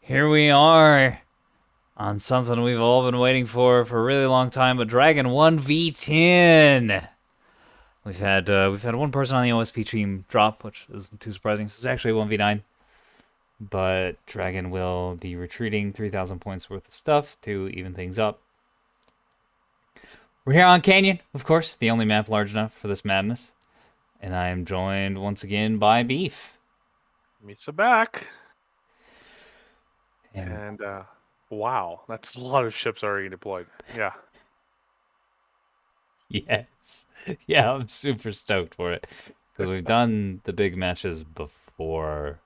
Here we are on something we've all been waiting for a really long time, a Dragon 1v10. We've had one person on the OSP team drop, which isn't too surprising. This is actually 1v9, but Dragon will be retreating 3,000 points worth of stuff to even things up. We're here on Canyon, of course, the only map large enough for this madness. And I am joined once again by Beef. Misa back. And And wow, that's a lot of ships already deployed. Yeah. yes. Yeah, I'm super stoked for it. Because we've done the big matches before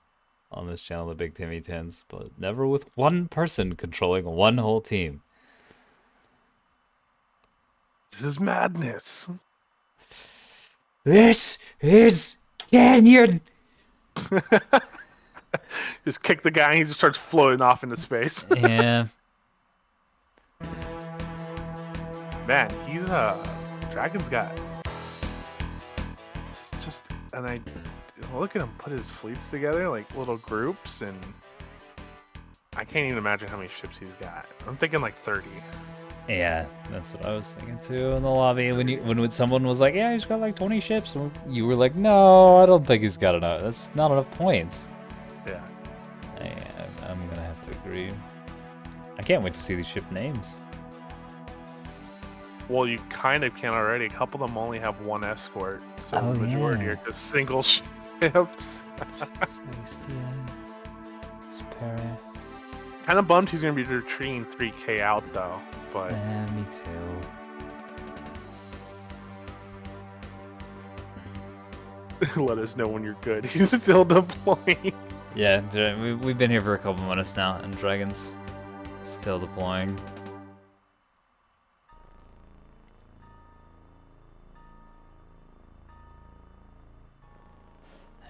on this channel, the big Timmy 10s, but never with one person controlling one whole team. This is madness. This is Canyon! Just kick the guy and he just starts floating off into space. Yeah. Man, he's Dragon's got it's just and I look at him put his fleets together like little groups, and I can't even imagine how many ships he's got. I'm thinking like 30. Yeah, that's what I was thinking too in the lobby. When someone was like, yeah, he's got like 20 ships, and you were like, no, I don't think he's got enough. That's not enough points. Yeah. Yeah, I'm gonna have to agree. I can't wait to see these ship names. Well, you kind of can already. A couple of them only have one escort, so Oh, the majority yeah. are just single ships. Celestia, Superior. Kind of bummed he's going to be retreating 3k out, though. But Me too. let us know when you're good. He's still deploying. Yeah, we've been here for a couple minutes now, and Dragon's still deploying.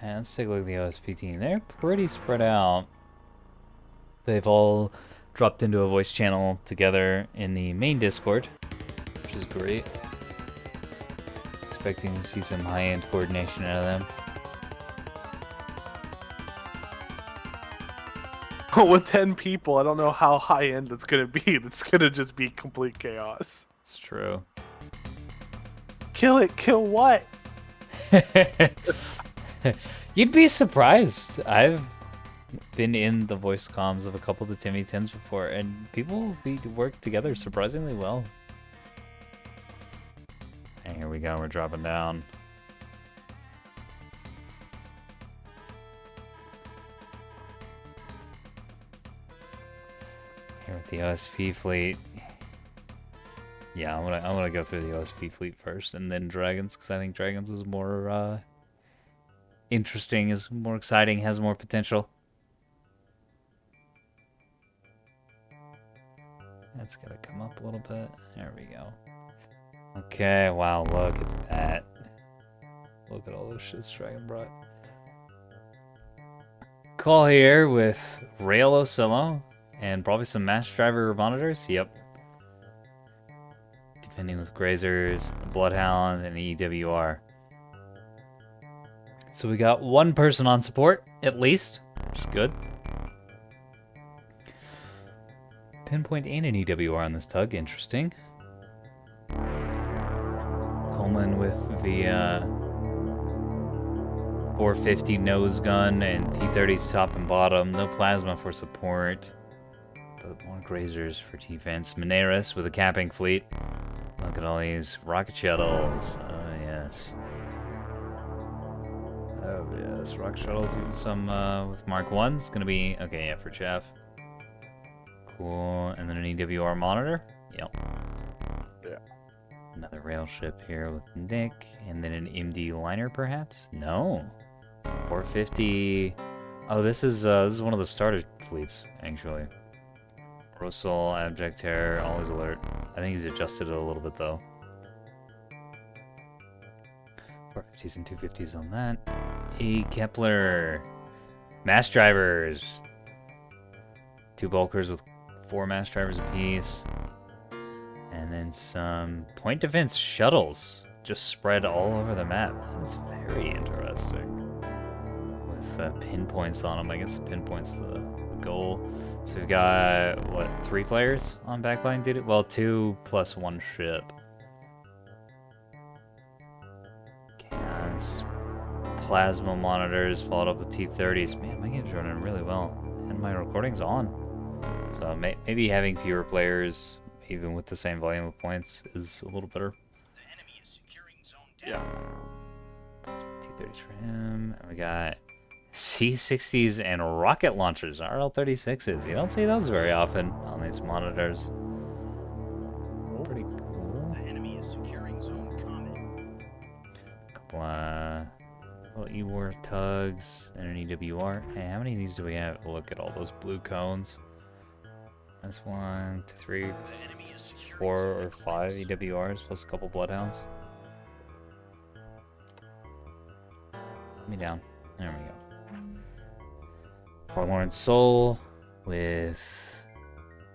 And let's take a look at the OSP team. They're pretty spread out. They've all dropped into a voice channel together in the main Discord, which is great. Expecting to see some high-end coordination out of them. With 10 people, I don't know how high end that's going to be. That's going to just be complete chaos. It's true. Kill it. Kill what? You'd be surprised. I've been in the voice comms of a couple of the Timmy 10s before, and people work together surprisingly well. And here we go, we're dropping down. Here with the OSP fleet. Yeah, I'm gonna go through the OSP fleet first, and then Dragons, because I think Dragons is more interesting, is more exciting, has more potential. That's gotta come up a little bit. There we go. Okay, wow, look at that. Look at all those shits Dragon brought. Call here with Rail Ocello and probably some Mass Driver monitors. Yep. Defending with Grazers, a Bloodhound, and an EWR. So we got one person on support, at least, which is good. Pinpoint and an EWR on this tug, interesting. Coleman with the 450 nose gun and T30s top and bottom. No plasma for support, but more grazers for defense. Mineris with a capping fleet. Look at all these rocket shuttles. Oh yes. Oh yes, rocket shuttles with some with Mark 1's gonna be okay. Yeah, for chaff. Cool, and then an EWR monitor. Yep. Yeah. Another rail ship here with Nick, and then an MD liner, perhaps? No. 450. Oh, this is one of the starter fleets, actually. Russell, abject terror, always alert. I think he's adjusted it a little bit though. 450s and 250s on that. Hey, Kepler. Mass drivers. 2 bulkers with 4 mass drivers apiece. And then some point defense shuttles just spread all over the map. That's very interesting. With pinpoints on them. I guess pinpoints the goal. So we've got, what, 3 players on backline duty? Well, 2 plus 1 ship. Cans. Plasma monitors followed up with T30s. Man, my game's running really well. And my recording's on. So maybe having fewer players, even with the same volume of points, is a little better. The enemy is securing zone Yeah. T30s for him. And we got C60s and rocket launchers, RL-36s. You don't see those very often on these monitors. Pretty cool. The enemy is securing zone common. Couple little E-War tugs and an EWR. Hey, how many of these do we have? Look at all those blue cones. That's 1, 2, 3, 4 or 5 EWRs plus a couple bloodhounds. Put me down. There we go. Forlorn Soul with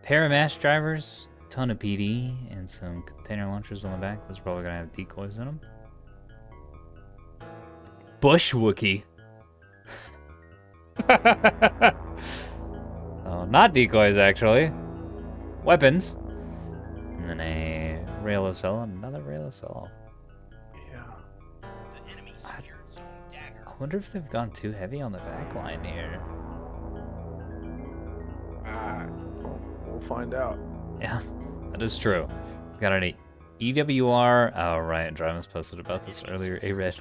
Paramash drivers, ton of PD, and some container launchers on the back. Those are probably gonna have decoys in them. Bush Wookie. Oh, not decoys actually. Weapons. And then a rail cell, another rail cell. Yeah. The enemy secured zone dagger. I wonder if they've gone too heavy on the back line here. We'll find out. Yeah, that is true. We've got an EWR. Oh, right. Dramas posted about this earlier. A red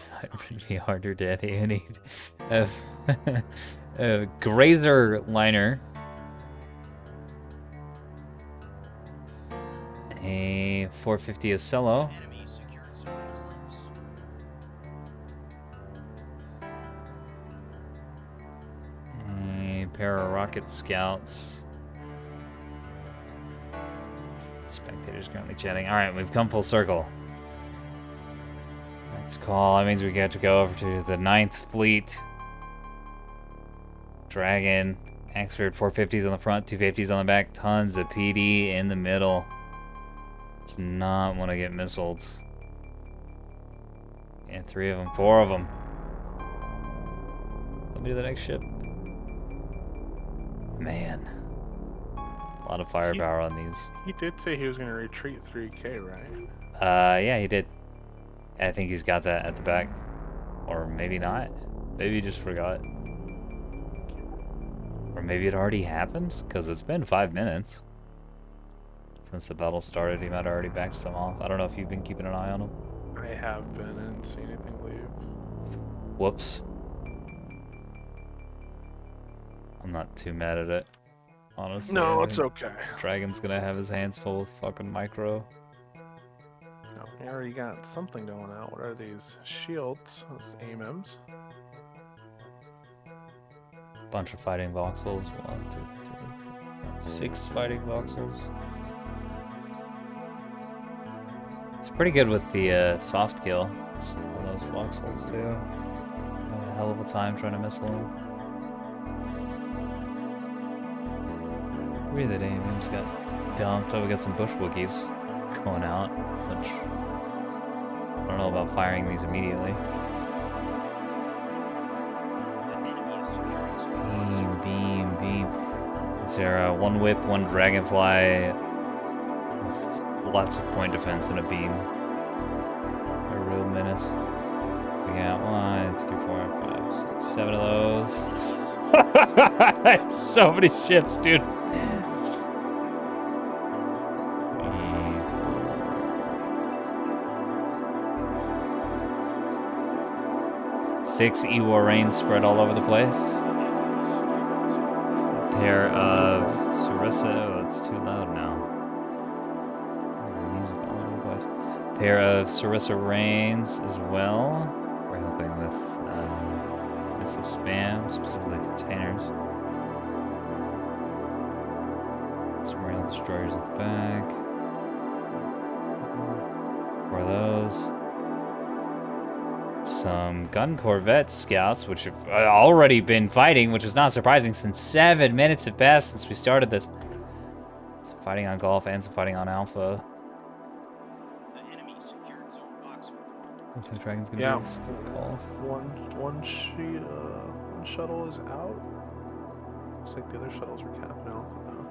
would be harder to need. A Grazer liner. A 450 Ocello. Enemy secured zone close. A pair of rocket scouts. Spectators currently chatting. All right, we've come full circle. Next call. That means we get to go over to the 9th Fleet. Dragon. Axford 450s on the front, 250s on the back. Tons of PD in the middle. Does not want to get missiled. Yeah, 3 of them, 4 of them. Let me to the next ship. Man. A lot of firepower on these. He did say he was going to retreat 3K, right? Yeah, he did. I think he's got that at the back. Or maybe not. Maybe he just forgot. Or maybe it already happened, because it's been 5 minutes since the battle started. He might have already backed some off. I don't know if you've been keeping an eye on him. I have been and seen anything leave. Whoops. I'm not too mad at it, honestly. No, I it's think okay. Dragon's gonna have his hands full with fucking micro. No, we already got something going out. What are these? Shields. Those AMMs. Bunch of fighting voxels. 1, 2, 3, 4, 6 fighting voxels. It's pretty good with the soft kill. On those voxels too. Had a hell of a time trying to missile them. Weird that AMM's got dumped. Oh, we got some bush Wookiees going out, which I don't know about firing these immediately. The enemy is securing zone Beam, beam. Is there 1 whip, 1 dragonfly with lots of point defense and a beam? A real menace. We got 1, 2, 3, 4, 5, 6, 7 of those. So many ships, dude. 6 E-War Reigns spread all over the place. A pair of Sarissa. Oh, that's too loud now. Music all over the place. Pair of Sarissa Reigns as well. We're helping with missile spam, specifically containers. Some rail destroyers at the back. 4 of those. Some gun corvette scouts, which have already been fighting, which is not surprising since 7 minutes have passed since we started this. Some fighting on Golf and some fighting on Alpha. The enemy secured zone boxer. Looks like Dragon's gonna Yeah. be Golf. One shuttle is out. Looks like the other shuttles are capping out now.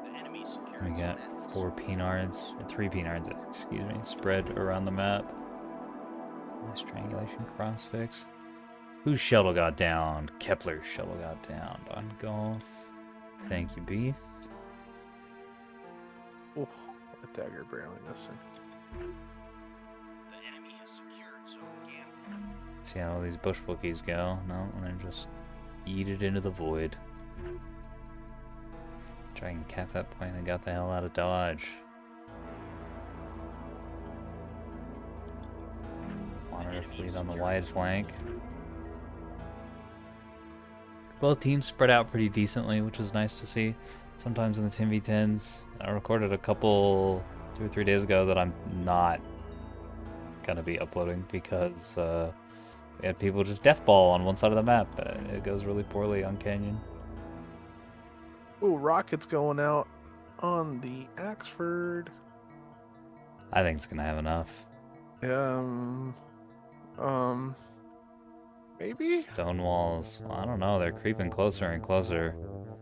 The enemy secured We zone got X. 4 Pnards, or 3 Pnards, excuse me, spread around the map. Nice triangulation crossfix. Whose shuttle got downed? Kepler's shuttle got downed on golf. Thank you, Beef. Oh, a dagger barely missing. The enemy has secured zone Gamma. See how all these bush bookies go? No, and then just eat it into the void. Try and cap that point and got the hell out of Dodge. Monitor fleet on the wide flank. Both teams spread out pretty decently, which was nice to see. Sometimes in the 10v10s, I recorded a couple 2 or 3 days ago that I'm not gonna be uploading because we had people just deathball on one side of the map. It goes really poorly on Canyon. Ooh, rockets going out on the Axford. I think it's gonna have enough. Maybe? Stone walls. I don't know. They're creeping closer and closer.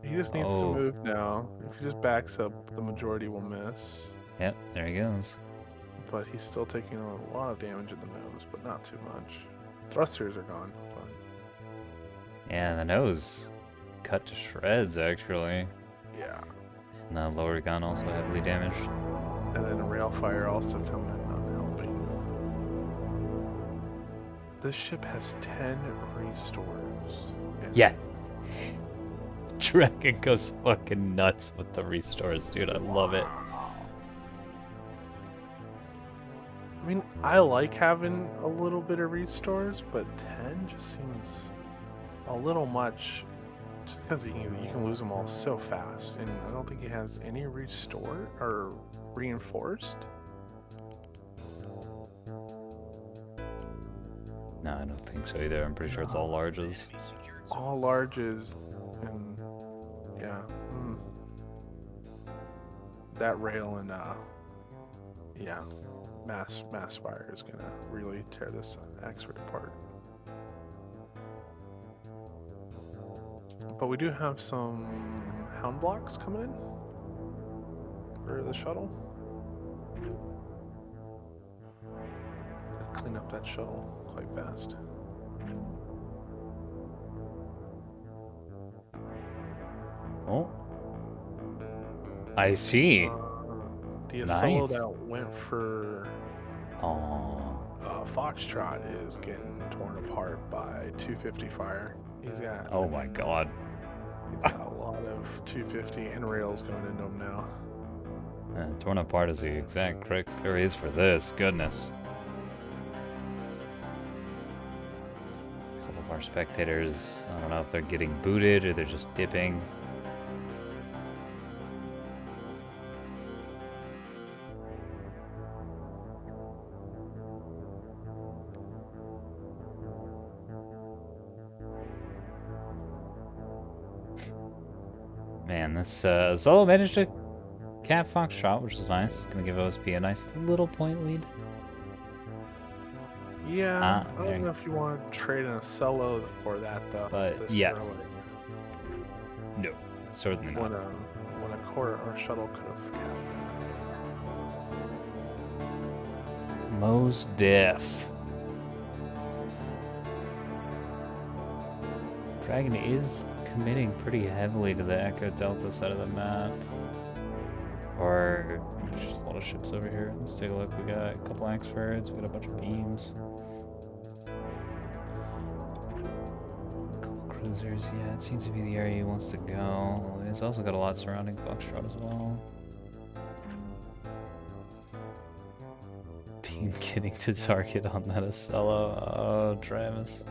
He just needs to Oh. move now. If he just backs up, the majority will miss. Yep, there he goes. But he's still taking a lot of damage in the nose, but not too much. Thrusters are gone. But Yeah, the nose cut to shreds, actually. yeah. And the lower gun also heavily damaged. And then rail fire also coming in, not helping. This ship has 10 restores. And Yeah. Dragon goes fucking nuts with the restores, dude. I love it. I mean, I like having a little bit of restores, but 10 just seems a little much. Just because you can lose them all so fast, and I don't think he has any restore or reinforced. No, I don't think so either. I'm pretty sure it's all larges. Enemy secured zone All larges, and yeah, that rail and yeah, mass fire is gonna really tear this Axford apart. But we do have some hound blocks coming in for the shuttle. Gotta clean up that shuttle quite fast. Oh. I see. The Asolo Nice. that went for Oh. Foxtrot is getting torn apart by 250 fire. Oh my god. He's got a lot of 250 and rails going into him now. Torn apart is the exact correct phrase for this. Goodness. A couple of our spectators, I don't know if they're getting booted or they're just dipping. Man, this Solo managed to cap Foxtrot, which is nice. Gonna give OSP a nice little point lead. Yeah, I there don't know if you want to trade in a solo for that though. But, this yeah. early. No, certainly not. When a core or shuttle could have capped Most def. Dragon is committing pretty heavily to the Echo Delta side of the map. Or there's just a lot of ships over here. Let's take a look. We got a couple Axfords, we got a bunch of beams. Couple cruisers, yeah, it seems to be the area he wants to go. He's also got a lot surrounding Foxtrot as well. Beam getting to target on that Acelo. Oh, Travis.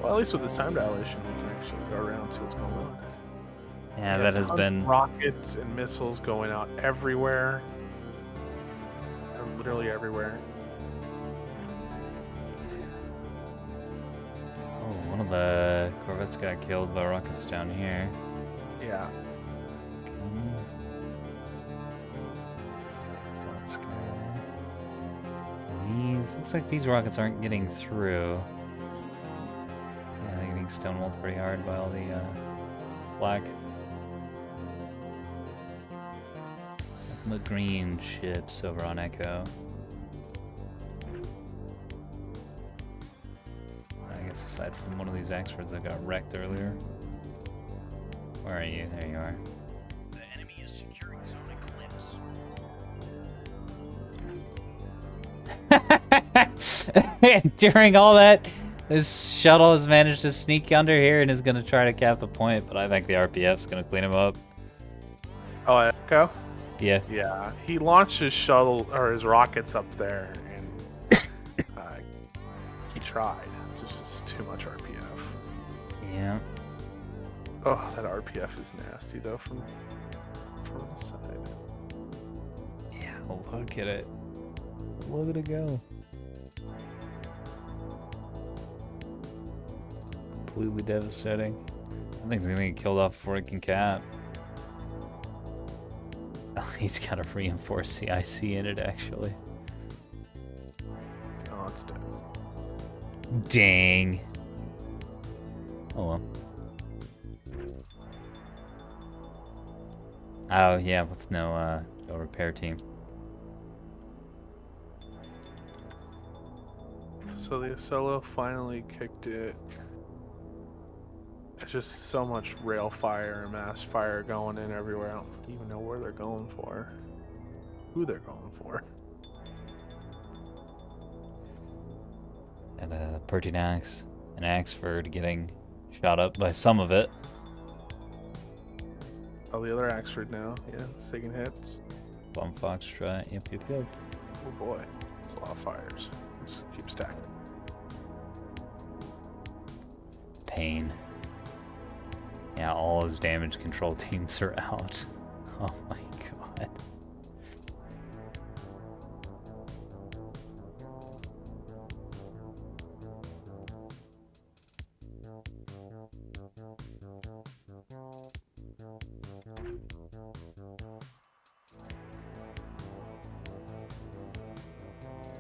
Well, at least with this time dilation, we can actually go around and see what's going on. Yeah, that has Tons been. of rockets and missiles going out everywhere. Literally everywhere. Oh, one of the Corvettes got killed by rockets down here. Yeah. Looks like these rockets aren't getting through. Yeah, they're getting stonewalled pretty hard by all the black. Nothing but green ships over on Echo. I guess aside from one of these experts that got wrecked earlier. Where are you? There you are. The enemy is securing zone eclipse. During all that, this shuttle has managed to sneak under here and is going to try to cap the point, but I think the RPF's going to clean him up. Oh, Echo? Yeah. Yeah, he launched his shuttle or his rockets up there, and he tried. It's just too much RPF. Yeah. Oh, that RPF is nasty though from the side. Yeah, look at it. Look at it go. Completely devastating. I think he's gonna get killed off before he can cap. Oh, he's got a reinforced CIC in it, actually. Oh, it's dead. Dang. Oh well. Oh yeah, with no repair team. So the solo finally kicked it. It's just so much rail fire and mass fire going in everywhere. I don't even know where they're going for. Who they're going for. And Pertinax and Axford getting shot up by some of it. Oh, the other Axford now. Yeah, it's taking hits. Bomb Foxtrot, yep. Oh boy, it's a lot of fires. Just keep stacking. Pain. Yeah, all his damage control teams are out. Oh my god.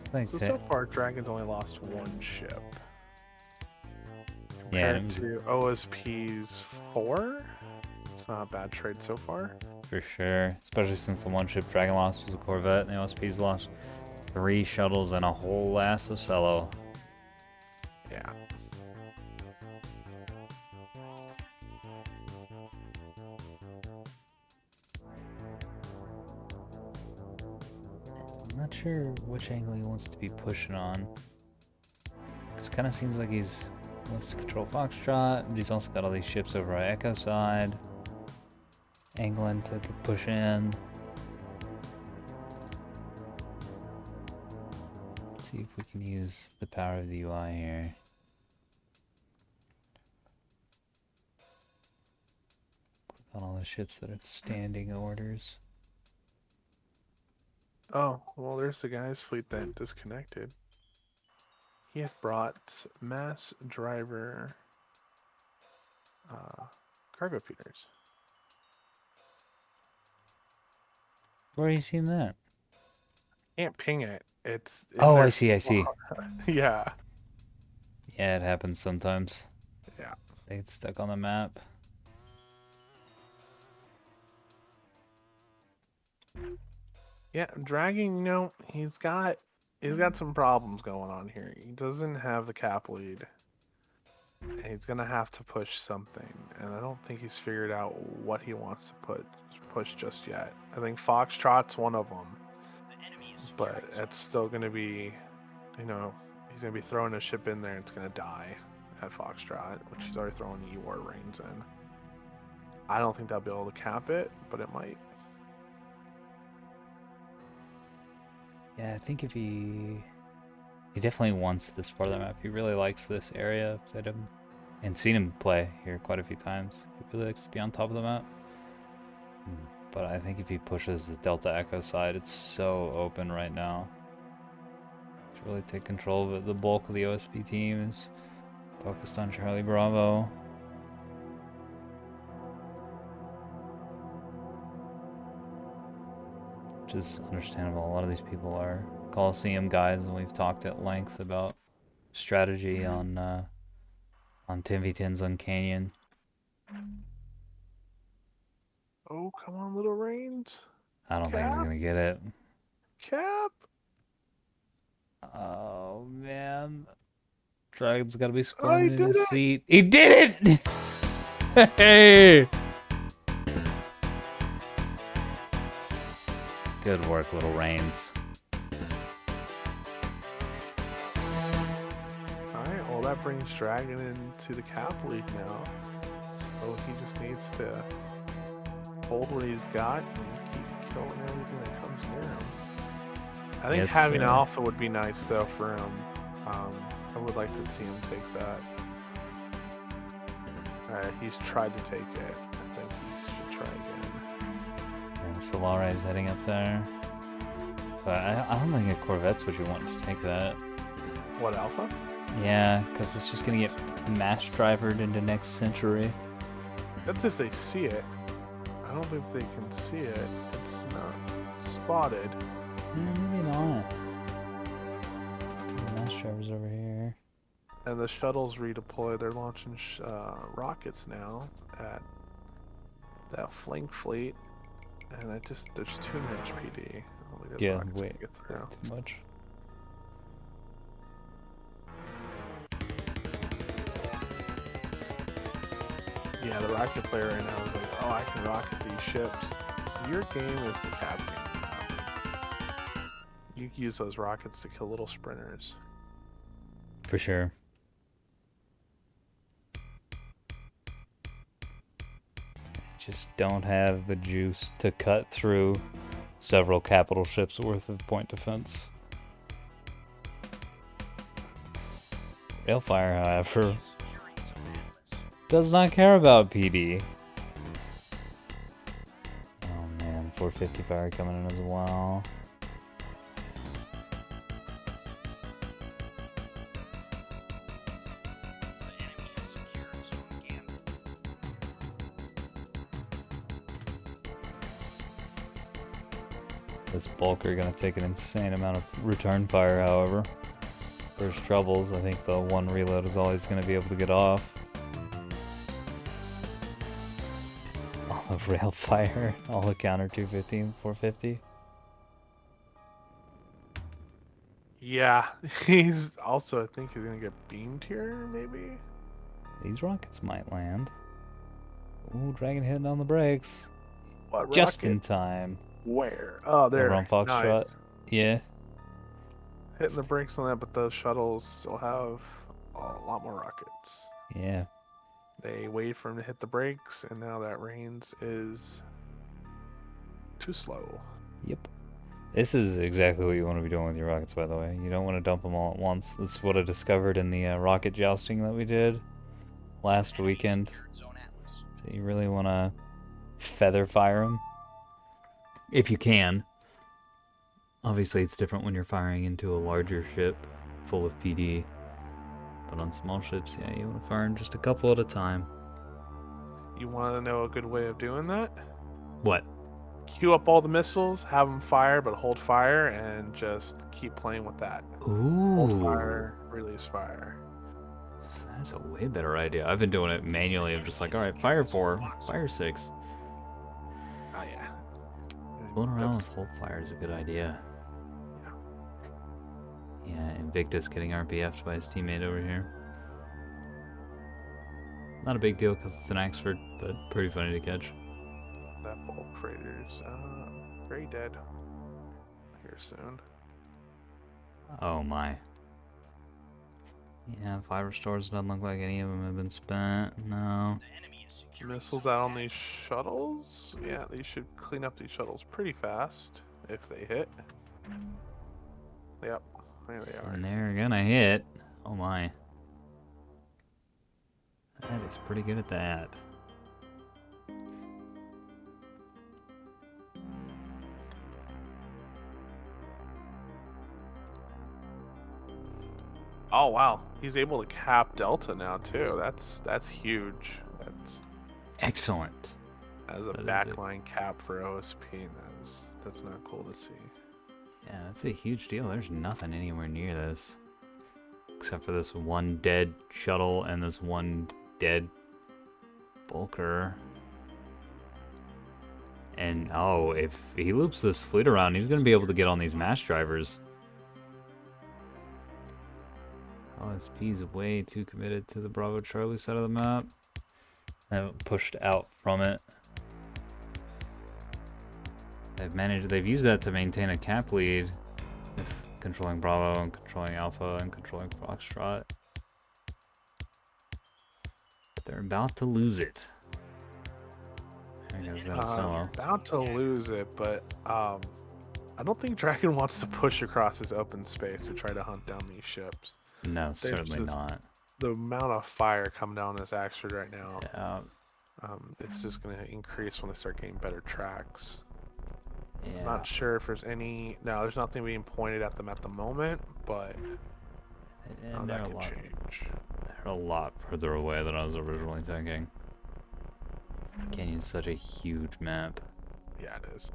It's like So far, Dragon's only lost one ship. yeah, Compared to OSP's 4? It's not a bad trade so far. for sure. Especially since the one ship Dragon lost was a Corvette, and the OSP's lost 3 shuttles and a whole ass of Cello. Yeah. I'm not sure which angle he wants to be pushing on. It kind of seems like he's wants to control Foxtrot, but he's also got all these ships over on Echo side. Angling to push in. Let's see if we can use the power of the UI here. Click on all the ships that have standing orders. Oh, well, there's the guy's fleet that disconnected. He had brought mass driver cargo feeders. Where are you seeing that? Can't ping it. It's in Oh, their I see. Yeah. Yeah, it happens sometimes. Yeah. They get stuck on the map. Yeah, Dragon, he's got some problems going on here. He doesn't have the cap lead. And he's gonna have to push something, and I don't think he's figured out what he wants to push just yet. I think Foxtrot's one of them, The enemy is but securing zone it's still gonna be, he's gonna be throwing a ship in there and it's gonna die at Foxtrot, which he's already throwing E-War Reigns in. I don't think they'll be able to cap it, but it might. Yeah, I think if he definitely wants this part of the map. He really likes this area. Played him and seen him play here quite a few times. He really likes to be on top of the map. But I think if he pushes the Delta Echo side, it's so open right now. To really take control of it. The bulk of the OSP team is focused on Charlie Bravo. which is understandable. A lot of these people are Coliseum guys, and we've talked at length about strategy on 10v10s on Canyon. Oh, come on, little Reigns. I don't think he's Cap? gonna get it. Cap? Oh man, Dragon's gotta be Oh, he squirming in did his it! seat. He did it! Hey! Good work, little Reigns. Alright, well, that brings Dragon into the Cap lead now. So he just needs to hold what he's got and keep killing everything that comes near him. I think Yes, having sir. Alpha would be nice, though, for him. I would like to see him take that. Alright, he's tried to take it. I think he should try again. And Solare is heading up there. But I don't think a Corvette's what you want to take that. What, Alpha? Yeah, because it's just gonna get mash drivered into next century. That's if they see it. I don't think they can see it. It's not spotted. Maybe not. The mash driver's over here. And the shuttles redeploy. They're launching rockets now at that flank fleet. And there's too much PD. Only the Yeah, rockets can wait, get through. too much. Yeah, the rocket player right now is like, oh, I can rocket these ships. Your game is the cap game. You can use those rockets to kill little sprinters. For sure. Just don't have the juice to cut through several capital ships worth of point defense. Railfire, however, Securing zone Atlas. does not care about PD. Oh man, 450 fire coming in as well. The enemy has secured zone Gamma. This Bulker gonna take an insane amount of return fire, however. There's troubles. I think the one reload is all he's gonna be able to get off. All the rail fire, all the counter 250 and 450. Yeah, he's also, I think he's gonna get beamed here, maybe? These rockets might land. Ooh, Dragon hitting on the brakes. What, Just in rockets? time. Where? Oh, there. Over on Foxtrot. Nice. Yeah. Hitting the brakes on that, but the shuttles still have a lot more rockets. Yeah. They wait for him to hit the brakes, and now that Reigns is too slow. Yep. This is exactly what you want to be doing with your rockets, by the way. You don't want to dump them all at once. This is what I discovered in the rocket jousting that we did last Enemy weekend. secured zone Atlas. So you really want to feather fire them if you can. Obviously, it's different when you're firing into a larger ship full of PD. But on small ships, yeah, you want to fire them just a couple at a time. You want to know a good way of doing that? What? Queue up all the missiles, have them fire, but hold fire, and just keep playing with that. Hold Ooh. fire, release fire. That's a way better idea. I've been doing it manually. I'm just like, all right, fire 4, fire 6. Oh yeah. Going around That's- with hold fire is a good idea. Yeah. Yeah, Invictus getting RPF'd by his teammate over here. Not a big deal because it's an Axford, but pretty funny to catch. That bulk freighter's very dead. Here soon. Oh my. Yeah, 5 restores doesn't look like any of them have been spent. No. The enemy is securing Missiles zone out on Gamma. these shuttles? Yeah, they should clean up these shuttles pretty fast if they hit. Yep, there they are. And they're gonna hit. Oh my. That is pretty good at that. Oh wow, he's able to cap Delta now too. That's huge. That's Excellent. as a That is it. backline cap for OSP. that's not cool to see. Yeah, that's a huge deal. There's nothing anywhere near this. Except for this one dead shuttle and this one dead bulker. And, oh, if he loops this fleet around, he's going to be able to get on these mass drivers. OSP's way too committed to the Bravo Charlie side of the map. They haven't pushed out from it. They've used that to maintain a cap lead with controlling Bravo and controlling Alpha and controlling Foxtrot. But they're about to lose it. There goes that solo. About to lose it, but I don't think Dragon wants to push across his open space to try to hunt down these ships. No, certainly not. The amount of fire coming down this Axford right now, Yeah. it's just going to increase when they start getting better tracks. Yeah. I'm not sure if there's any... No, there's nothing being pointed at them at the moment, but And that can change. They're a lot further away than I was originally thinking. Canyon's such a huge map. Yeah, it is.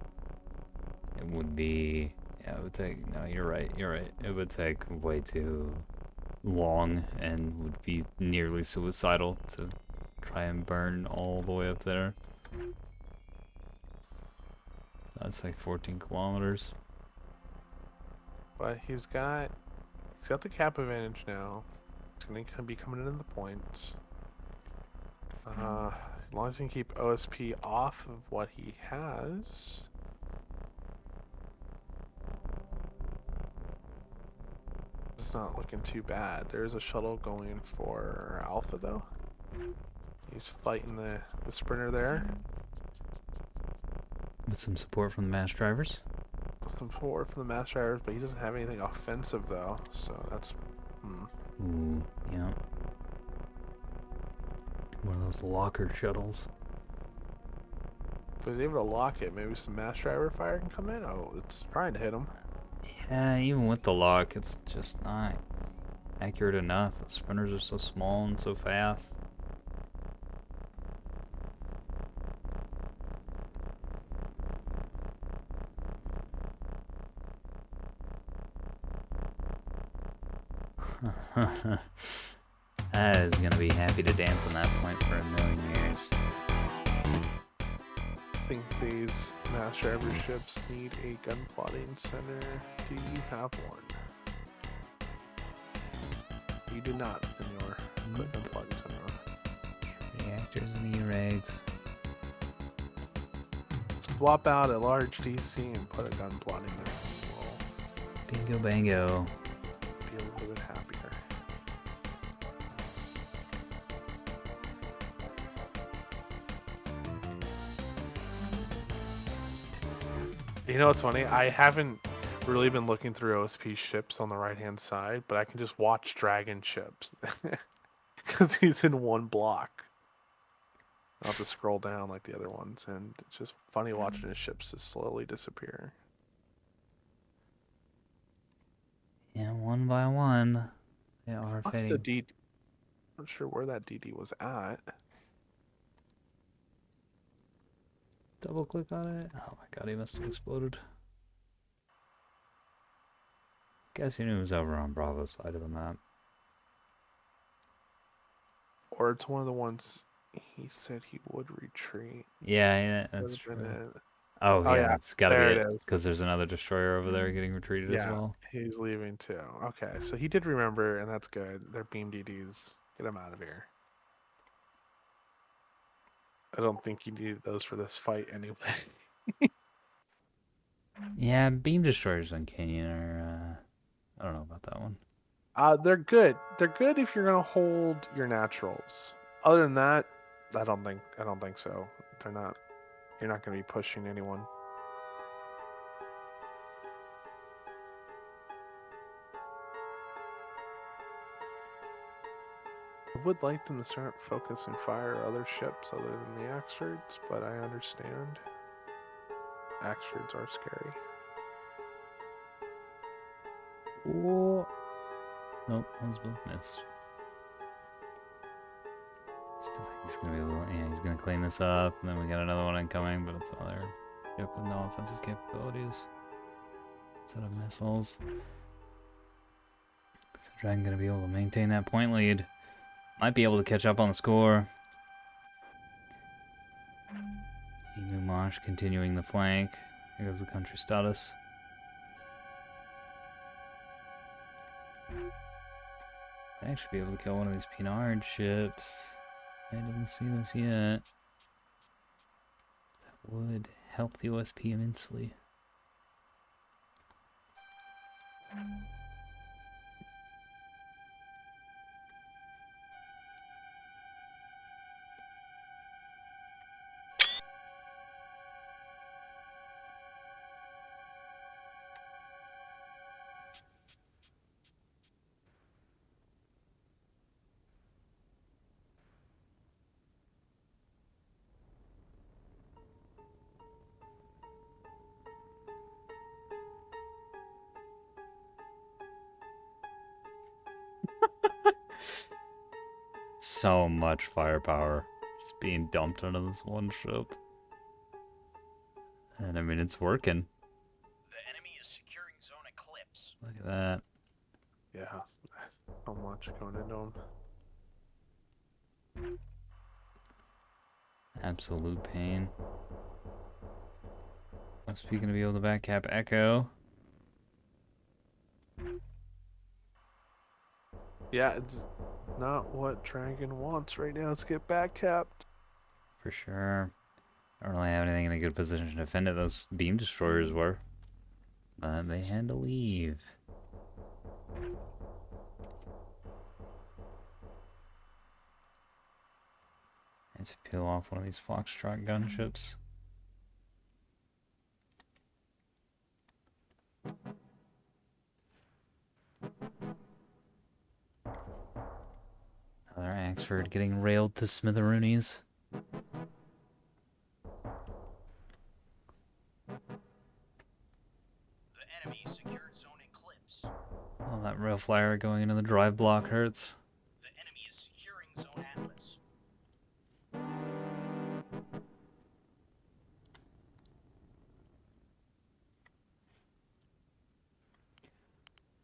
It would be... Yeah, it would take... No, you're right. It would take way too long and would be nearly suicidal to try and burn all the way up there. That's like 14 kilometers. But he's got the cap advantage now. He's going to be coming in the points. As long as he can keep OSP off of what he has. It's not looking too bad. There's a shuttle going for Alpha though. He's fighting the sprinter there. With some support from the mass drivers. Some support from the mass drivers, but he doesn't have anything offensive though, so that's... Ooh, yeah. One of those locker shuttles. If he's able to lock it, maybe some mass driver fire can come in. Oh, it's trying to hit him. Yeah, even with the lock, it's just not accurate enough. The sprinters are so small and so fast. That is gonna be happy to dance on that point for a million years. I think these mass driver ships need a gun plotting center. Do you have one? You do not in your gun plotting center. Reactors and E-rigs. Swap out a large DC and put a gun plotting there. Bingo bango. Be a little bit happier. You know what's funny? I haven't really been looking through OSP ships on the right hand side, but I can just watch Dragon ships because he's in one block. I'll have to scroll down like the other ones, and it's just funny watching his ships just slowly disappear. Yeah, one by one. They are What's the fading. DD? I'm not sure where that DD was at. Double click on it. Oh my god, he must have exploded. Guess he knew it was over on Bravo's side of the map. Or it's one of the ones he said he would retreat. Yeah, that's Could've been true. it. Oh yeah, yeah, it's gotta there be it it. is. Because there's another destroyer over there getting retreated as well. He's leaving too. Okay, so he did remember, and that's good. They're beam DDs. Get him out of here. I don't think you needed those for this fight anyway. Yeah, beam destroyers on Canyon are, I don't know about that one. They're good. They're good if you're gonna hold your naturals. Other than that, I don't think so. They're not. You're not gonna be pushing anyone. I would like them to start focus and fire other ships other than the Axfords, but I understand. Axfords are scary. Oh. Nope, those both missed. Still think he's gonna be able to, yeah, he's gonna clean this up, and then we got another one incoming, but it's all there. Ship with no offensive capabilities. Instead of missiles. So Dragon gonna be able to maintain that point lead. Might be able to catch up on the score. Emu Mosh continuing the flank. Here goes the country status. Might actually be able to kill one of these Pinard ships. I didn't see this yet. That would help the OSP immensely. So much firepower just being dumped onto this one ship. And I mean, it's working. The enemy is securing zone eclipse. Look at that. Yeah, so much going into him. Absolute pain. Speaking to be able to back cap Echo. Yeah, it's not what Dragon wants right now. Let's get back capped. For sure. I don't really have anything in a good position to defend it. Those beam destroyers were. But they had to leave. And to peel off one of these Foxtrot gunships. Another Axford getting railed to smitheroonies. The enemy secured zone eclipse. Oh, that rail flyer going into the drive block hurts. The enemy is securing zone atlas.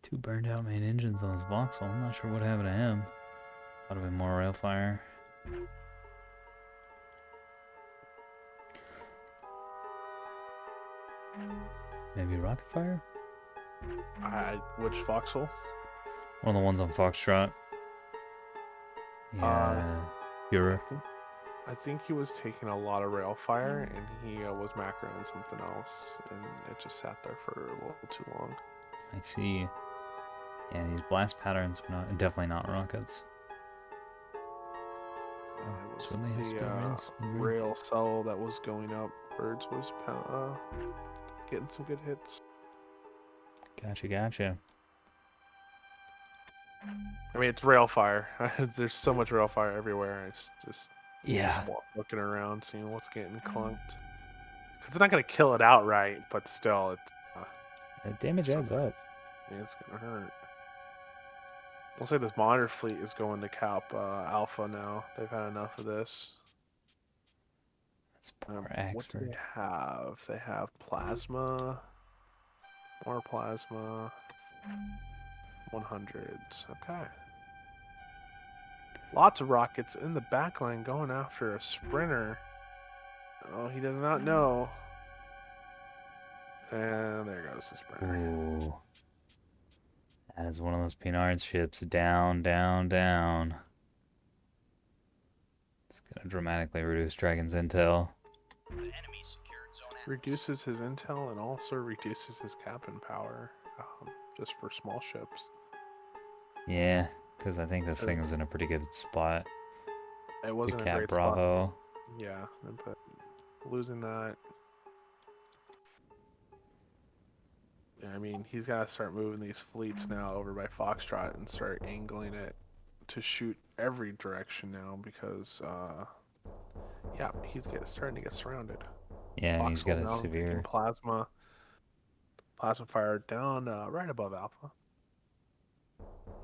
Two burned out main engines on this Vauxhall. I'm not sure what happened to him. Thought it'd been more rail fire. Maybe rocket fire? Which foxhole? One of the ones on Foxtrot. Yeah. Fuhrer. I think he was taking a lot of rail fire and he was macroing on something else and it just sat there for a little too long. I see. Yeah, these blast patterns are definitely not rockets. It was Certainly has to be the rails. rail cell that was going up. Birds was getting some good hits. Gotcha. I mean, it's rail fire. There's so much rail fire everywhere. It's just Yeah. looking around, seeing what's getting clunked. It's not gonna kill it outright, but still, it's The damage adds up. yeah, it's gonna hurt. Looks like this monitor fleet is going to cap Alpha now. They've had enough of this. That's poor What do Axford. they have? They have plasma, more plasma, 100s. Okay. Lots of rockets in the backline going after a sprinter. Oh, he does not know. And there goes the sprinter. Ooh. That is one of those Pinard ships. Down. It's gonna dramatically reduce Dragon's intel. The enemy secured zone atlas. Reduces his intel and also reduces his cabin power, just for small ships. Yeah, because I think this thing was in a pretty good spot It to wasn't a cap great Bravo. spot. Yeah, but losing that. Yeah, I mean, he's got to start moving these fleets now over by Foxtrot and start angling it to shoot every direction now because, yeah, he's starting to get surrounded. Yeah, and he's got Foxhole a now taking severe. plasma fire down right above Alpha.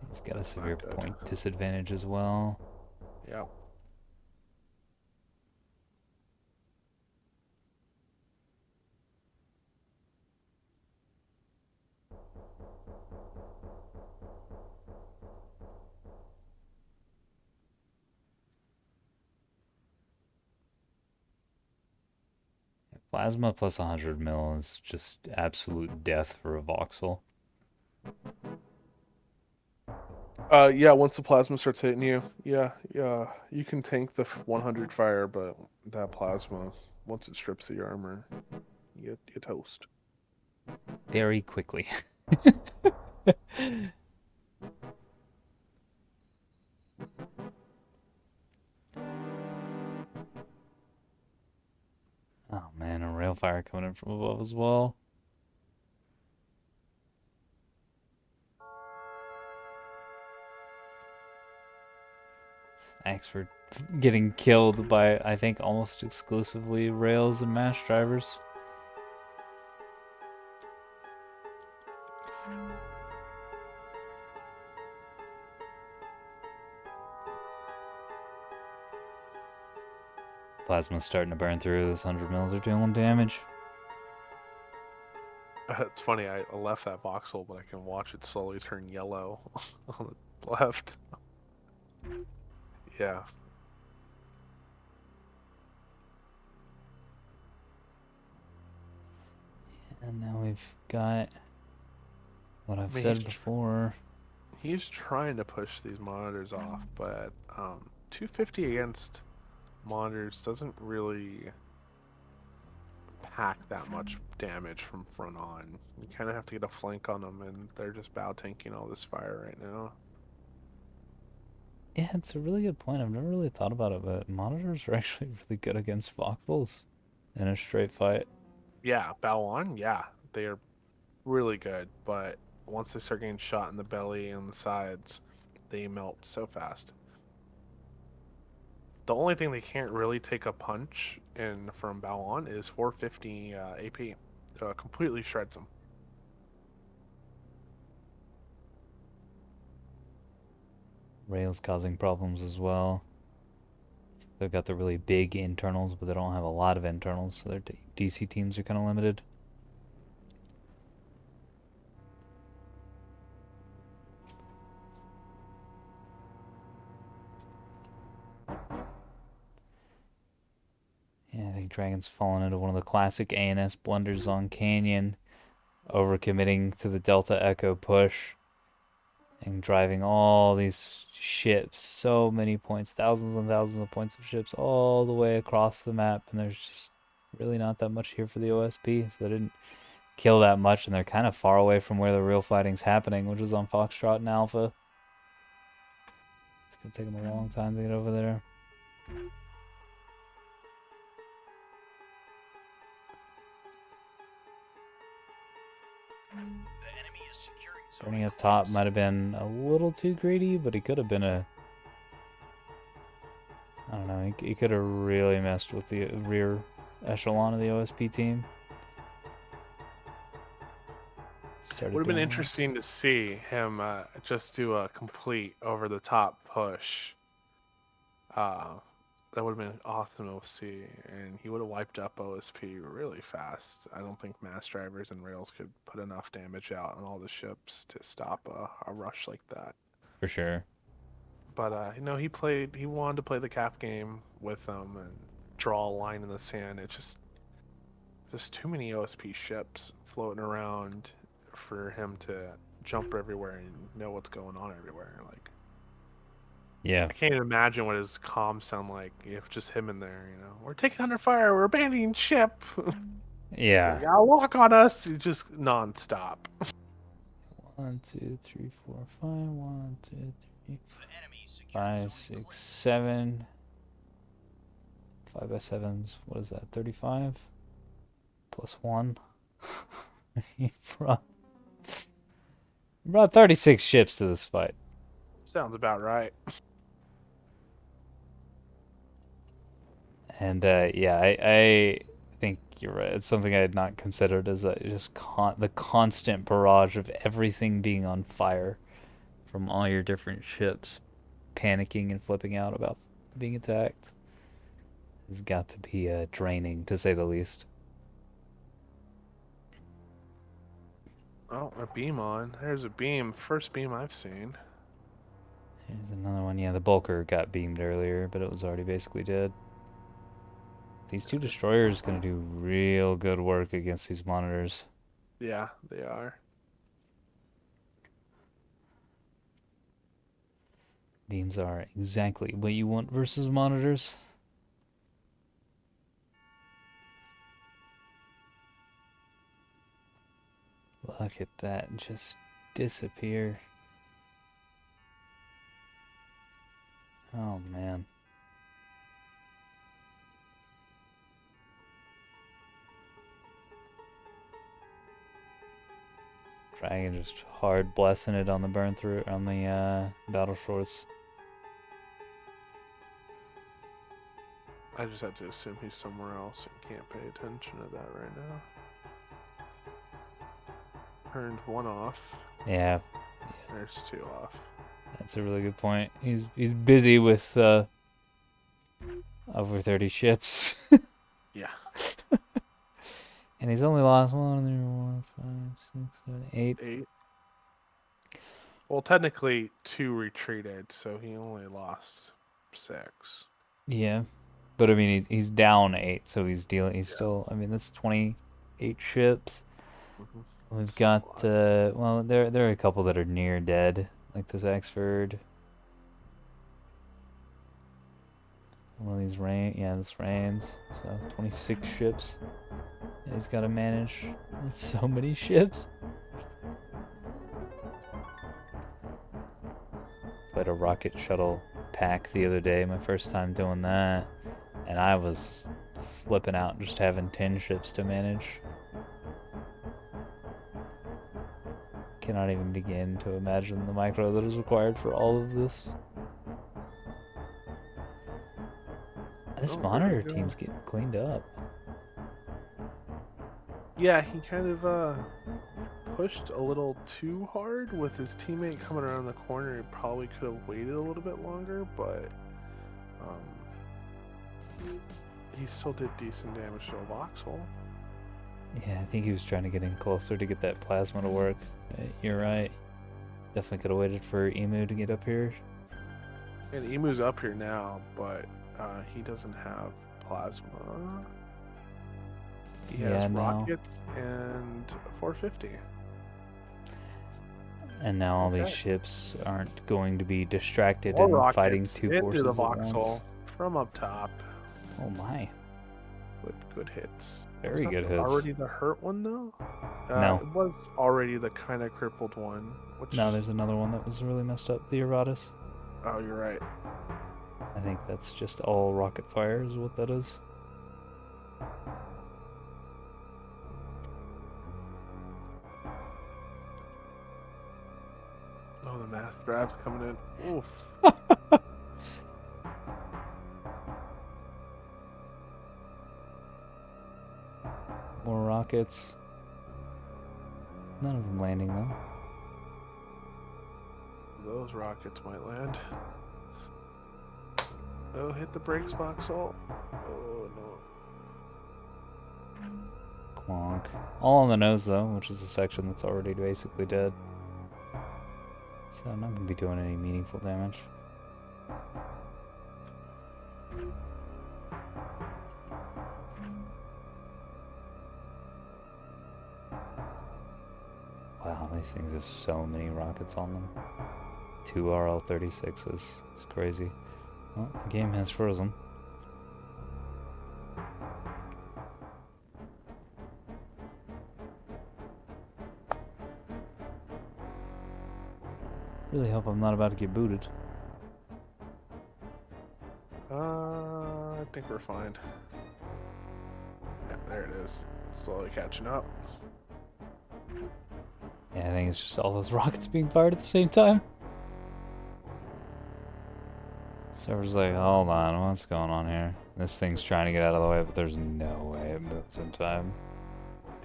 He's got a That's not severe good. point disadvantage as well. Yep. Plasma plus 100 mil is just absolute death for a voxel. Yeah, once the plasma starts hitting you, yeah, you can tank the 100 fire, but that plasma, once it strips of your armor, you toast. Very quickly. Oh man, a rail fire coming in from above as well. Axford getting killed by, I think, almost exclusively rails and mash drivers. Plasma's starting to burn through. Those 100 mils are doing damage. It's funny, I left that voxel, but I can watch it slowly turn yellow on the left. Yeah. And now we've got what I've I mean, said before. he's trying to push these monitors off, but 250 against monitors doesn't really pack that much damage from front on. You kind of have to get a flank on them, and they're just bow tanking all this fire right now. Yeah, it's a really good point. I've never really thought about it, but monitors are actually really good against voxels in a straight fight. Yeah, bow on, yeah, they are really good, but once they start getting shot in the belly and the sides, they melt so fast. The only thing they can't really take a punch in from bow on is 450 AP. Completely shreds them. Rails causing problems as well. They've got the really big internals, but they don't have a lot of internals, so their DC teams are kind of limited. Yeah, I think Dragon's fallen into one of the classic ANS blunders on Canyon, overcommitting to the Delta Echo push and driving all these ships, so many points, thousands and thousands of points of ships all the way across the map, and there's just really not that much here for the OSP, so they didn't kill that much, and they're kind of far away from where the real fighting's happening, which is on Foxtrot and Alpha. It's gonna take them a long time to get over there. The enemy is securing zone Burning up top eclipse. might have been a little too greedy, but he could have been a... I don't know, he could have really messed with the rear echelon of the OSP team. Would Started have been doing that. interesting to see him just do a complete over the top push. Uh, that would have been awesome to see, and he would have wiped up OSP really fast. I don't think mass drivers and rails could put enough damage out on all the ships to stop a rush like that. For sure. But he wanted to play the cap game with them and draw a line in the sand. It's just too many OSP ships floating around for him to jump everywhere and know what's going on everywhere. Like, Yeah. I can't even imagine what his comms sound like if just him in there. We're taking under fire. We're abandoning ship. They Yeah. got a lock on us. Just nonstop. 1, 2, 3, 4, 5. 1, 2, 3, The enemy secured 5, zone 6, eclipse. 7. 5 by 7s. What is that? 35 plus 1. he brought 36 ships to this fight. Sounds about right. And yeah, I think you're right. It's something I had not considered as just the constant barrage of everything being on fire from all your different ships, panicking and flipping out about being attacked. Has got to be draining, to say the least. Oh, a beam on. There's a beam. First beam I've seen. Here's another one. Yeah, the Bulker got beamed earlier, but it was already basically dead. these two destroyers gonna do real good work against these monitors. Yeah, they are. Beams are exactly what you want versus monitors. Look at that, just disappear. Oh man. Dragon just hard blessing it on the burn through on the battle shorts. I just have to assume he's somewhere else and can't pay attention to that right now. Turned one off. Yeah, There's two off. that's a really good point. He's busy with over 30 ships. Yeah. And he's only lost 1, 2, 3, 4, 5, 6, 7, 8. 8. Well, technically 2 retreated, so he only lost 6. Yeah. But I mean he's down 8, so he's Yeah. still, I mean that's 28 ships. Mm-hmm. We've got well there are a couple that are near dead, like this Axford. One of these this rains. So 26 ships. And he's got to manage. That's so many ships. Played a rocket shuttle pack the other day, my first time doing that, and I was flipping out just having 10 ships to manage. Cannot even begin to imagine the micro that is required for all of this. This monitor team's getting cleaned up. Yeah, he kind of pushed a little too hard with his teammate coming around the corner. He probably could have waited a little bit longer, but he still did decent damage to a voxel. Yeah, I think he was trying to get in closer to get that plasma to work. You're right. Definitely could have waited for Emu to get up here. And Emu's up here now, but he doesn't have plasma. He has rockets and 450. And now all these ships aren't going to be distracted More and fighting rockets two into forces the at voxel once. from up top. Oh my. Good hits. Very good hits. Already the hurt one though? No. It was already the kind of crippled one. Which... No, there's another one that was really messed up. The Eratus. Oh, you're right. I think that's just all rocket fire is what that is. Oh, the mass grab's coming in. Oof. More rockets. None of them landing though. Those rockets might land. Oh, hit the brakes, Voxel. Oh, no. Clonk. All on the nose though, which is a section that's already basically dead. So I'm not going to be doing any meaningful damage. Wow, these things have so many rockets on them. 2 RL-36s. It's crazy. Well, the game has frozen. Really hope I'm not about to get booted. I think we're fine. Yeah, there it is. Slowly catching up. Yeah, I think it's just all those rockets being fired at the same time. Server's like, hold on, what's going on here? This thing's trying to get out of the way, but there's no way it moves in time.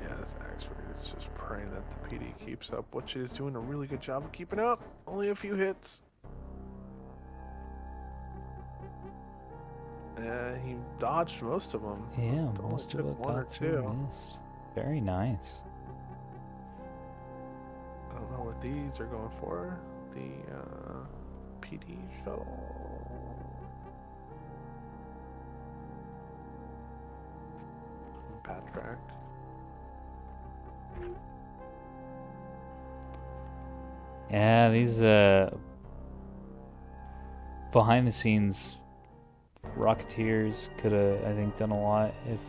Yeah, this Axford is just praying that the PD keeps up, which is doing a really good job of keeping up. Only a few hits. Yeah, he dodged most of them. Yeah, Only most of took it one or got two. missed. Very nice. I don't know what these are going for. The PD shuttle. track. Yeah, these behind the scenes Rocketeers could have, I think, done a lot if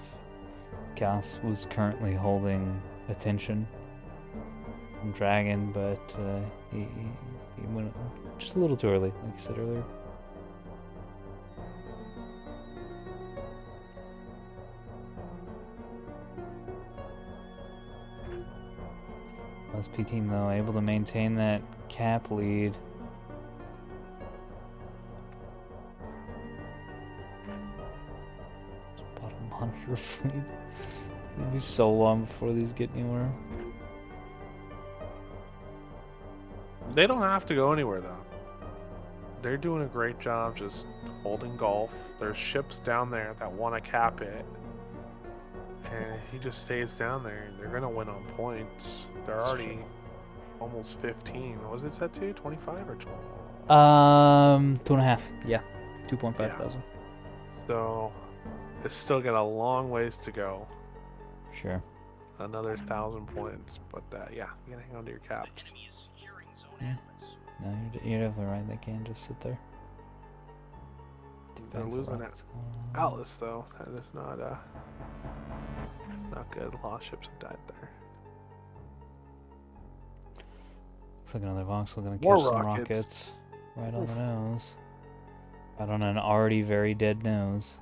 Gas was currently holding attention from Dragon, but he went just a little too early, like you said earlier. SP team, though, able to maintain that cap lead. Bottom monitor fleet. It'll be so long before these get anywhere. They don't have to go anywhere though. They're doing a great job just holding Gulf. There's ships down there that want to cap it. And he just stays down there. They're going to win on points. They're That's already true. almost 15. What was it set to? 25 or 20? 2.5. Yeah. 2.5 Yeah. thousand. So it's still got a long ways to go. Sure. Another 1,000 points. But yeah, you gotta hang on to your The caps. enemy is securing zone Yeah. outlets. No, you're definitely right. They can't just sit there. They're losing that Atlas though. That is not good. A lot of ships have died there. Looks like another Voxel gonna More catch some rockets. rockets right on Oof. the nose. Right on an already very dead nose.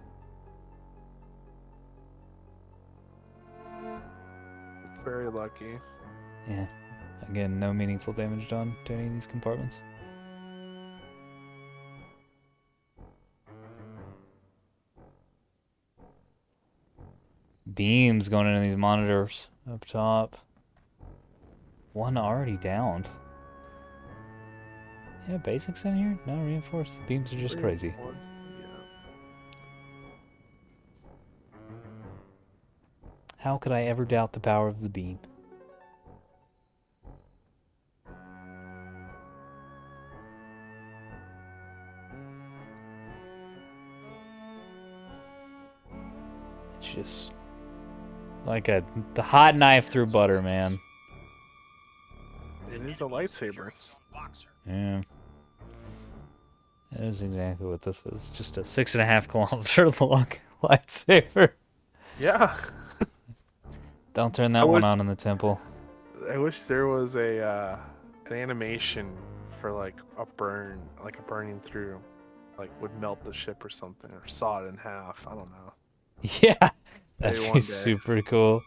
Very lucky. Yeah. Again, no meaningful damage done to any of these compartments. Beams going into these monitors up top. One already downed. Yeah, basics in here? No, reinforced. Beams are just crazy. Yeah. How could I ever doubt the power of the beam? It's just like the hot knife through butter, man. It is a lightsaber. Zone boxer. Yeah. That is exactly what this is. Just a 6.5 kilometer long lightsaber. Yeah. Don't turn I that one wish- on in the temple. I wish there was a an animation for like a burn, like a burning through, like would melt the ship or something, or saw it in half. I don't know. Yeah, Maybe that'd one be day. super cool.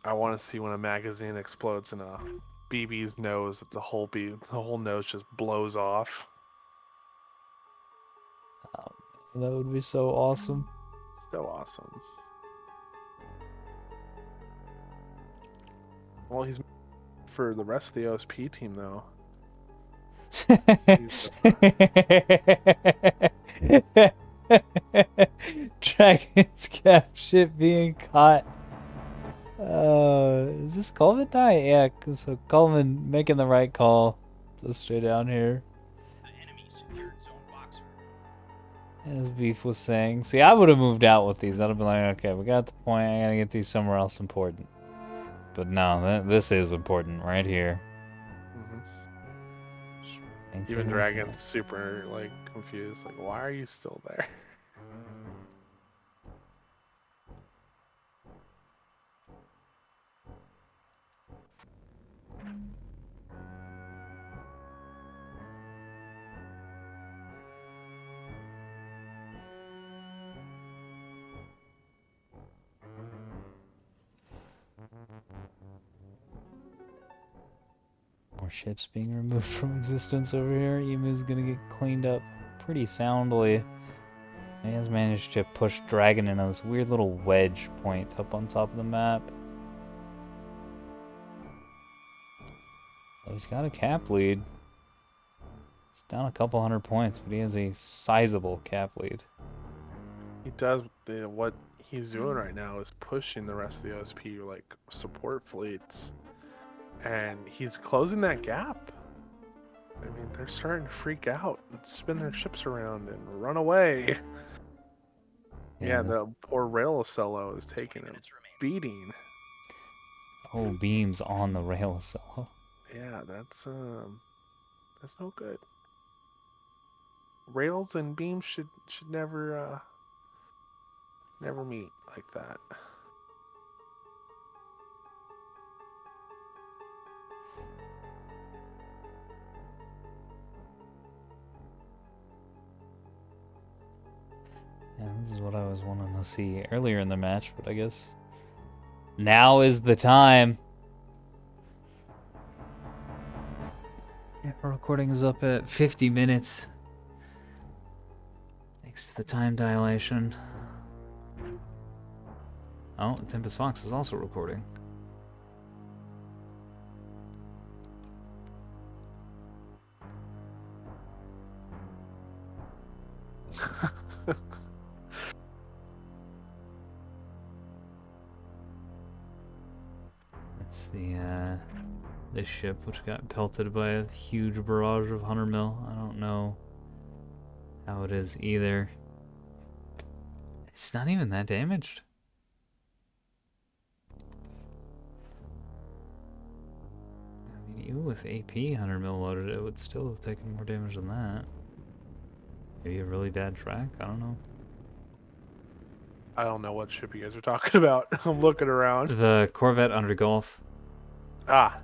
I want to see when a magazine explodes in a BB's nose, that the whole nose just blows off. That would be so awesome. So awesome. Well, he's for the rest of the OSP team though. Dragon's cap ship being caught. Is this Colvin die? Yeah, so Colvin making the right call to stay down here. The enemy secured zone boxer. As Beef was saying. See, I would have moved out with these. I'd have been like, okay, we got the point. I gotta get these somewhere else important. But no, this is important right here. Even Maintaining Dragon's super like confused. Like, why are you still there? More ships being removed from existence over here. Emu's gonna get cleaned up pretty soundly. He has managed to push Dragon into this weird little wedge point up on top of the map. Oh, he's got a cap lead. It's down a couple hundred points, but he has a sizable cap lead. He does what he's doing right now is pushing the rest of the OSP like support fleets, and he's closing that gap. I mean, they're starting to freak out and spin their ships around and run away. Yeah, that's- the poor Railicello is taking 20 a minutes remain. beating. oh, beams on the rail solo. Yeah, that's no good. Rails and beams should never meet like that. Yeah, this is what I was wanting to see earlier in the match, but I guess now is the time. Yeah, our recording is up at 50 minutes. Thanks to the time dilation. Oh, Tempest Fox is also recording. That's this ship which got pelted by a huge barrage of 100 mil. I don't know how it is either. It's not even that damaged. I mean, even with AP 100 mil loaded, it would still have taken more damage than that. Maybe a really bad track? I don't know. I don't know what ship you guys are talking about. I'm looking around. The Corvette under Gulf. Ah,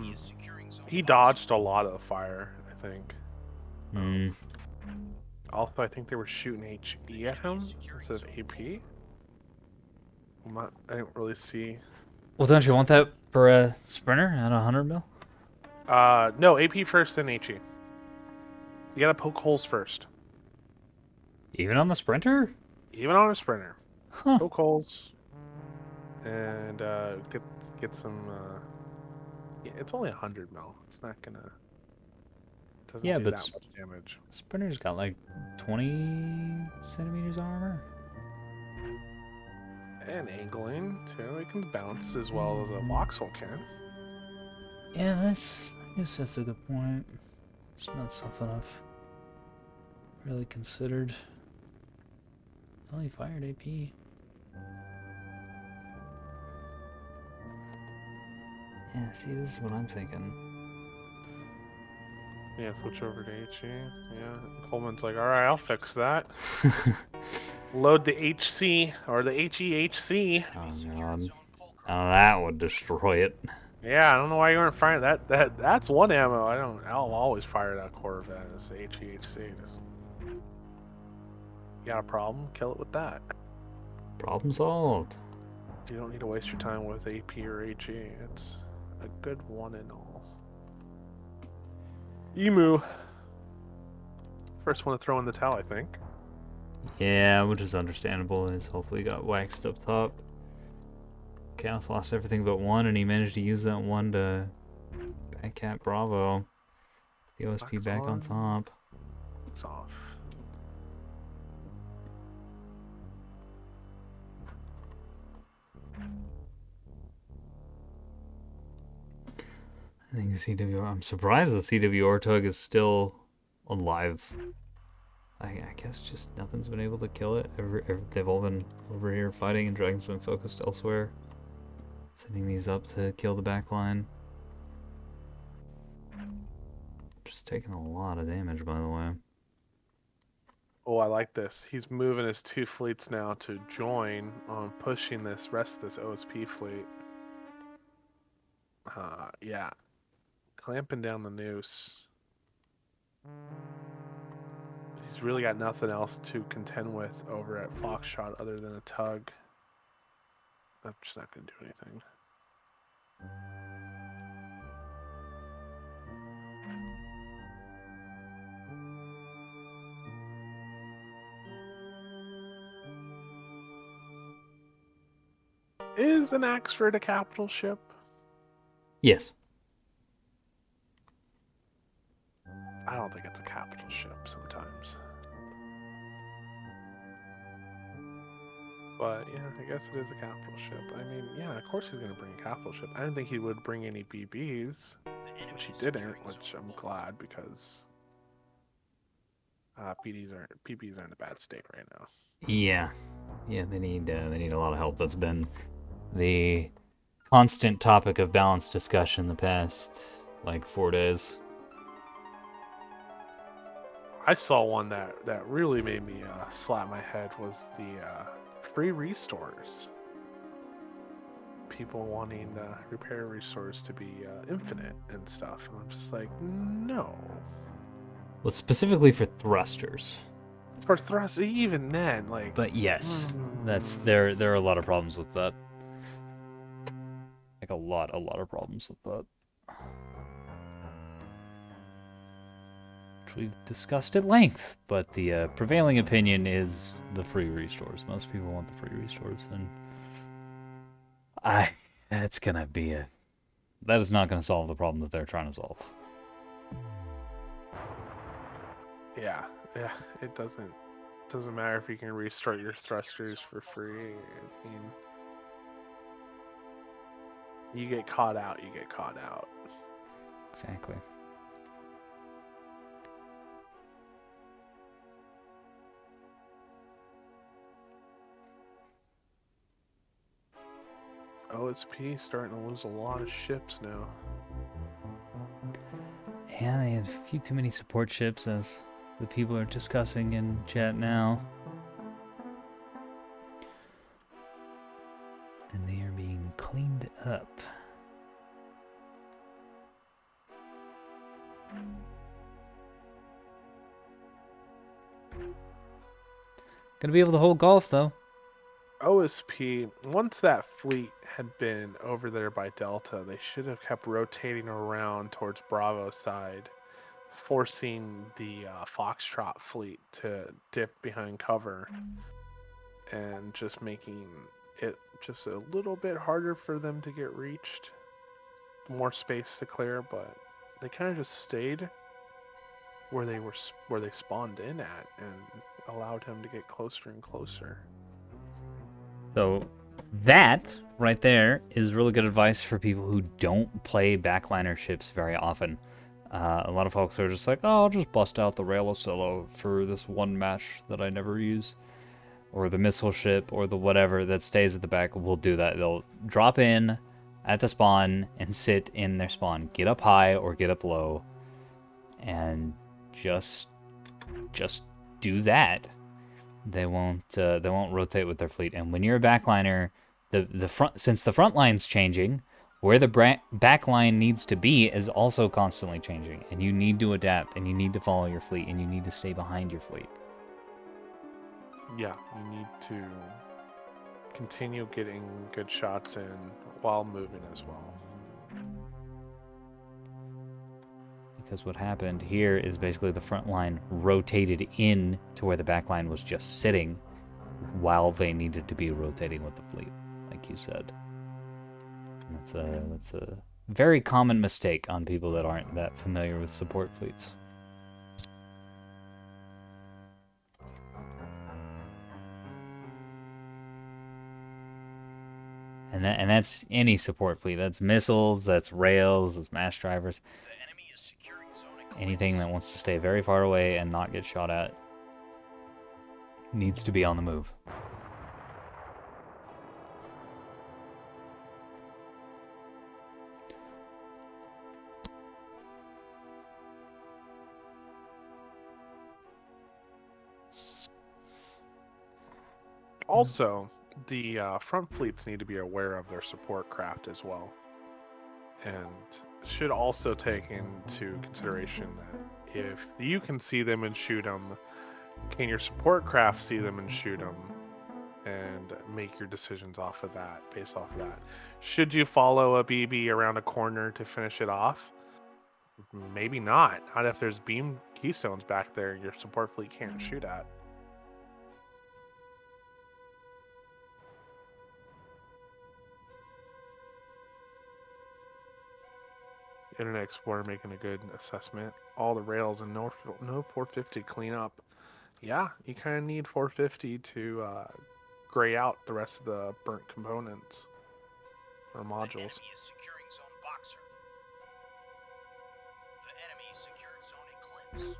He is securing zone he one. dodged a lot of the fire, I think. Hmm. Also, I think they were shooting HE at him Securing instead of zone AP. I didn't really see. Well, don't you want that for a sprinter at 100 mil? No, AP first, then HE. You gotta poke holes first, Even on the sprinter? even on a sprinter. Huh. Poke holes and get some. Yeah, it's only 100 mil. It's not gonna. Doesn't Yeah, do but that much damage. sprinter's got like 20 centimeters armor. And angling too. It can bounce as well as a voxel can. Yeah, I guess that's a good point. It's not something I've really considered. Well, he fired AP. Yeah, see, this is what I'm thinking. Yeah, switch over to HE. Yeah, Coleman's like, all right, I'll fix that. Load the HC or the HEHC. Oh god. Now that would destroy it. Yeah, I don't know why you weren't firing that. That's one ammo. I'll always fire that Corvette as the HEHC. You got a problem? Kill it with that. Problem solved. You don't need to waste your time with AP or HE. It's a good one and all. Emu. First one to throw in the towel, I think. Yeah, which is understandable. He's hopefully got waxed up top. Chaos lost everything but one, and he managed to use that one to backcap Bravo. The OSP Wax back on top. It's off. I think the CWR. I'm surprised the CWR tug is still alive. I guess just nothing's been able to kill it. They've all been over here fighting, and Dragon's been focused elsewhere. Sending these up to kill the back line. Just taking a lot of damage, by the way. Oh, I like this. He's moving his two fleets now to join on pushing this rest of this OSP fleet. Yeah. Clamping down the noose. He's really got nothing else to contend with over at Foxtrot other than a tug. That's just not going to do anything. Is an Axford a capital ship? Yes. I don't think it's a capital ship sometimes. But yeah, I guess it is a capital ship. I mean, yeah, of course he's going to bring a capital ship. I didn't think he would bring any BBs, which he didn't, which I'm glad because PBs aren't in a bad state right now. Yeah, yeah, they need a lot of help. That's been the constant topic of balanced discussion the past like 4 days. I saw one that really made me slap my head was the free restores. People wanting repair restores to be infinite and stuff, and I'm just like, no. Well, specifically for thrusters. For thrust, even then, like. But yes, that's mm, there are a lot of problems with that. Like a lot of problems with that. Which we've discussed at length, but the prevailing opinion is the free restores. Most people want the free restores, and that's gonna be that is not gonna solve the problem that they're trying to solve. Yeah, yeah. It doesn't matter if you can restart your thrusters for free. I mean, you get caught out, you get caught out. Exactly. OSP starting to lose a lot of ships now. Yeah, they had a few too many support ships, as the people are discussing in chat now. And they are being cleaned up. Gonna be able to hold golf, though. OSP, once that fleet had been over there by Delta, they should have kept rotating around towards Bravo side, forcing the Foxtrot fleet to dip behind cover and just making it just a little bit harder for them to get reached. More space to clear, but they kind of just stayed where they spawned in at and allowed him to get closer and closer. So that right there is really good advice for people who don't play backliner ships very often. A lot of folks are just like, oh, I'll just bust out the Rail-a-Solo for this one match that I never use. Or the missile ship, or the whatever that stays at the back will do that. They'll drop in at the spawn and sit in their spawn. Get up high or get up low. And just do that. They won't rotate with their fleet. And when you're a backliner, the front, since the front line's changing, where the back line needs to be is also constantly changing, and you need to adapt, and you need to follow your fleet, and you need to stay behind your fleet. Yeah, you need to continue getting good shots in while moving as well. Because what happened here is basically the front line rotated in to where the back line was just sitting while they needed to be rotating with the fleet, like you said. And that's a very common mistake on people that aren't that familiar with support fleets. And that's any support fleet. That's missiles, that's rails, that's mass drivers. The enemy is securing zone eclipse. Anything that wants to stay very far away and not get shot at needs to be on the move. Also, the front fleets need to be aware of their support craft as well, and should also take into consideration that if you can see them and shoot them, can your support craft see them and shoot them, and make your decisions off of that, based off of that. Should you follow a BB around a corner to finish it off? Maybe not. Not if there's beam keystones back there your support fleet can't shoot at. Internet Explorer making a good assessment. All the rails and no 450 cleanup. Yeah, you kind of need 450 to gray out the rest of the burnt components or The modules. enemy is securing zone Boxer. The enemy secured zone Eclipse.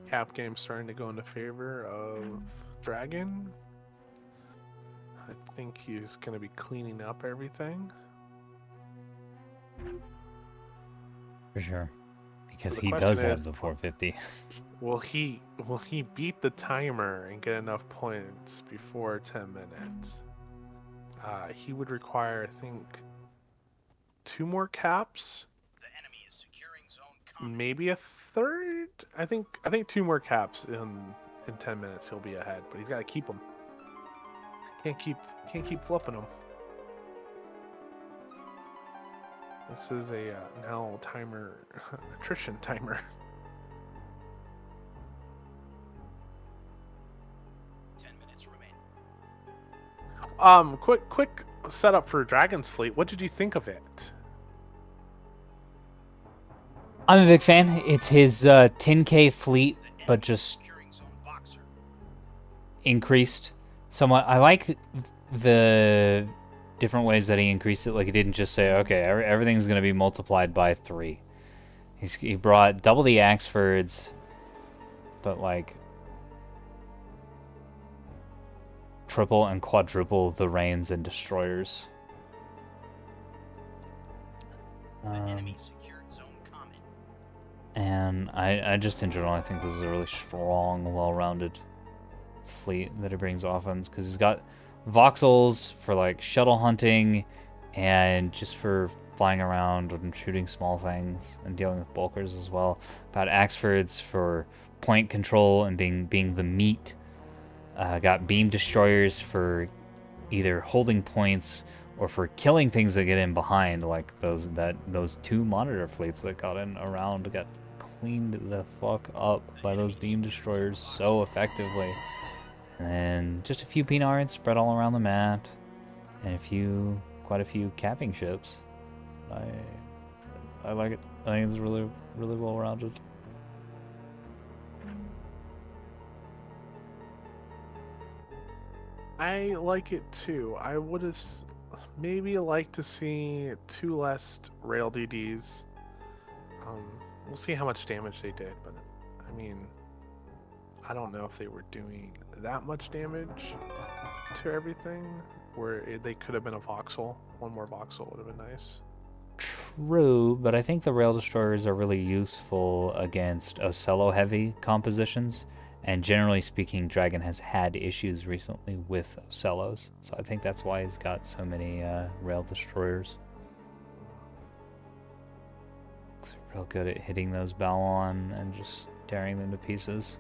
Cap game's starting to go into favor of Dragon. I think he's going to be cleaning up everything. For sure. Because So the he question does is, have the 450. will he beat the timer and get enough points before 10 minutes? He would require, I think, 2 more caps, The enemy is securing zone combat. maybe a third. I think 2 more caps in 10 minutes he'll be ahead, but he's got to keep them. Can't keep flipping them. This is a now timer attrition timer. 10 minutes remain. Quick setup for Dragon's Fleet. What did you think of it? I'm a big fan. It's his 10k fleet, The enemy but is just securing zone boxer. increased somewhat. I like the different ways that he increased it. Like, he didn't just say, okay, everything's going to be multiplied by 3. He brought double the Axfords, but like triple and quadruple the Rains and Destroyers. The enemy secured zone combat. And I just in general, I think this is a really strong, well-rounded fleet that he brings offense, because he's got voxels for like shuttle hunting and just for flying around and shooting small things and dealing with bulkers as well. Got Axfords for point control and being the meat. Got beam destroyers for either holding points or for killing things that get in behind, like those 2 monitor fleets that got in around got cleaned the fuck up by those beam destroyers so effectively. And then just a few Pinards spread all around the map, and quite a few capping ships. I like it. I think it's really, really well rounded. I like it too. I would have maybe liked to see 2 less rail DDs. We'll see how much damage they did, but I mean, I don't know if they were doing that much damage to everything, where they could have been a voxel. 1 more voxel would have been nice. True, but I think the rail destroyers are really useful against Ocello heavy compositions, and generally speaking, Dragon has had issues recently with Ocellos, so I think that's why he's got so many rail destroyers. He's real good at hitting those Balon and just tearing them to pieces.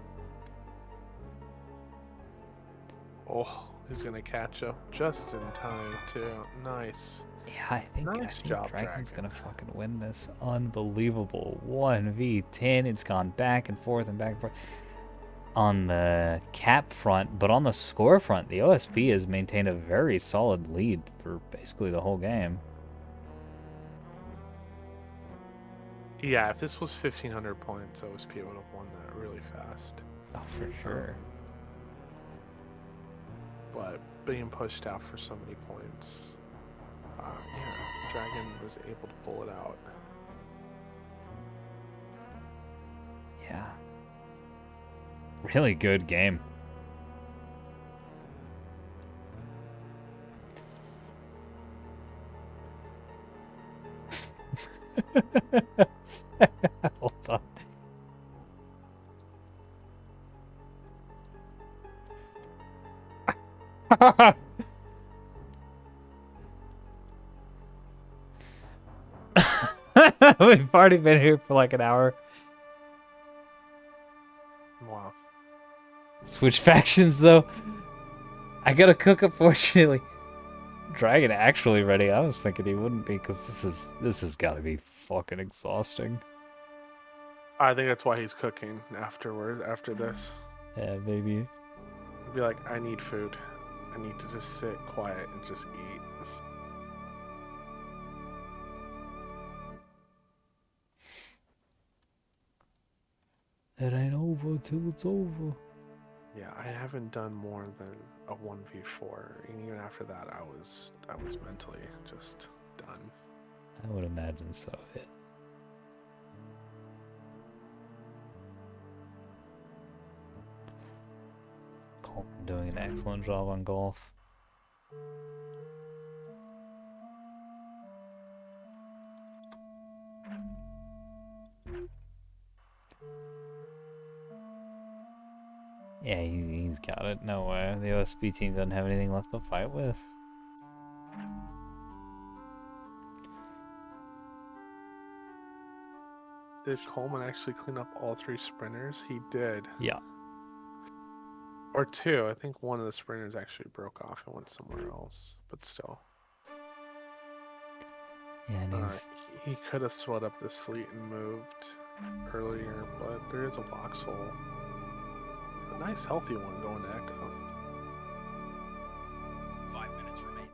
Oh, he's gonna catch up just in time too. Nice. Yeah, I think Nice job, Dragon's Dragon. gonna fucking win this. Unbelievable 1v10. It's gone back and forth and back and forth on the cap front, but on the score front, the OSP has maintained a very solid lead for basically the whole game. Yeah, if this was 1,500 points, OSP would have won that really fast. Oh, for sure. But being pushed out for so many points, yeah, Dragon was able to pull it out. Yeah. Really good game. Hold on. We've already been here for like an hour. Wow. Switch factions though. I gotta cook, unfortunately. Dragon actually ready. I was thinking he wouldn't be, because this has got to be fucking exhausting. I think that's why he's cooking afterward. After this, Yeah, maybe. he'd be like, "I need food. I need to just sit quiet and just eat." It ain't over till it's over. Yeah, I haven't done more than a 1v4, and even after that, I was mentally just done. I would imagine so. Yeah. Coleman doing an excellent job on golf. Yeah, he's got it. No way. The OSB team doesn't have anything left to fight with. Did Coleman actually clean up all 3 sprinters? He did. Yeah. Or 2. I think one of the sprinters actually broke off and went somewhere else. But still. Yeah, and He could have slowed up this fleet and moved earlier, but there is a Vauxhall. A nice healthy one going to Echo. 5 minutes remain.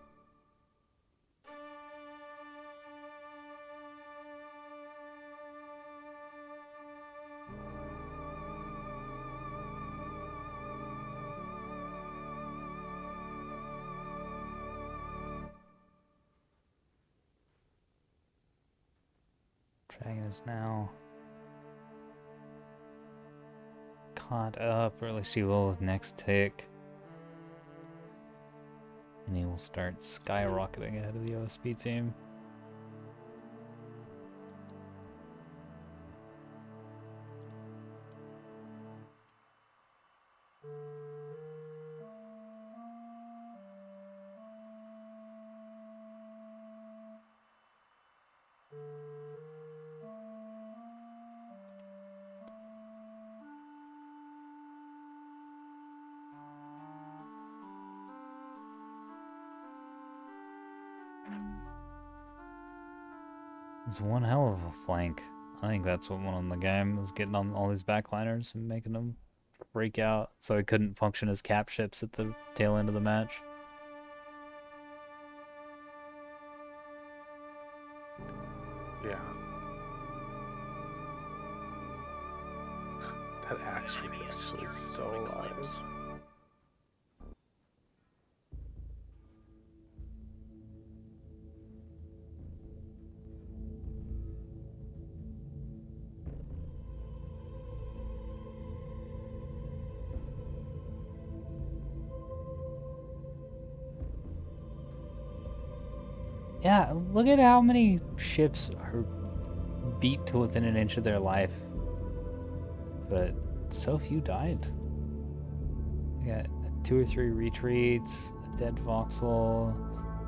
Dragon is now caught up, or at least he will with next tick. And he will start skyrocketing ahead of the OSP team. It's one hell of a flank. I think that's what won on the game, was getting on all these backliners and making them freak out so he couldn't function as cap ships at the tail end of the match. Yeah. That axe The enemy is is actually securing so zoning alive. claims. Yeah, look at how many ships are beat to within an inch of their life. But so few died. We got 2 or 3 retreats, a dead Vauxhall.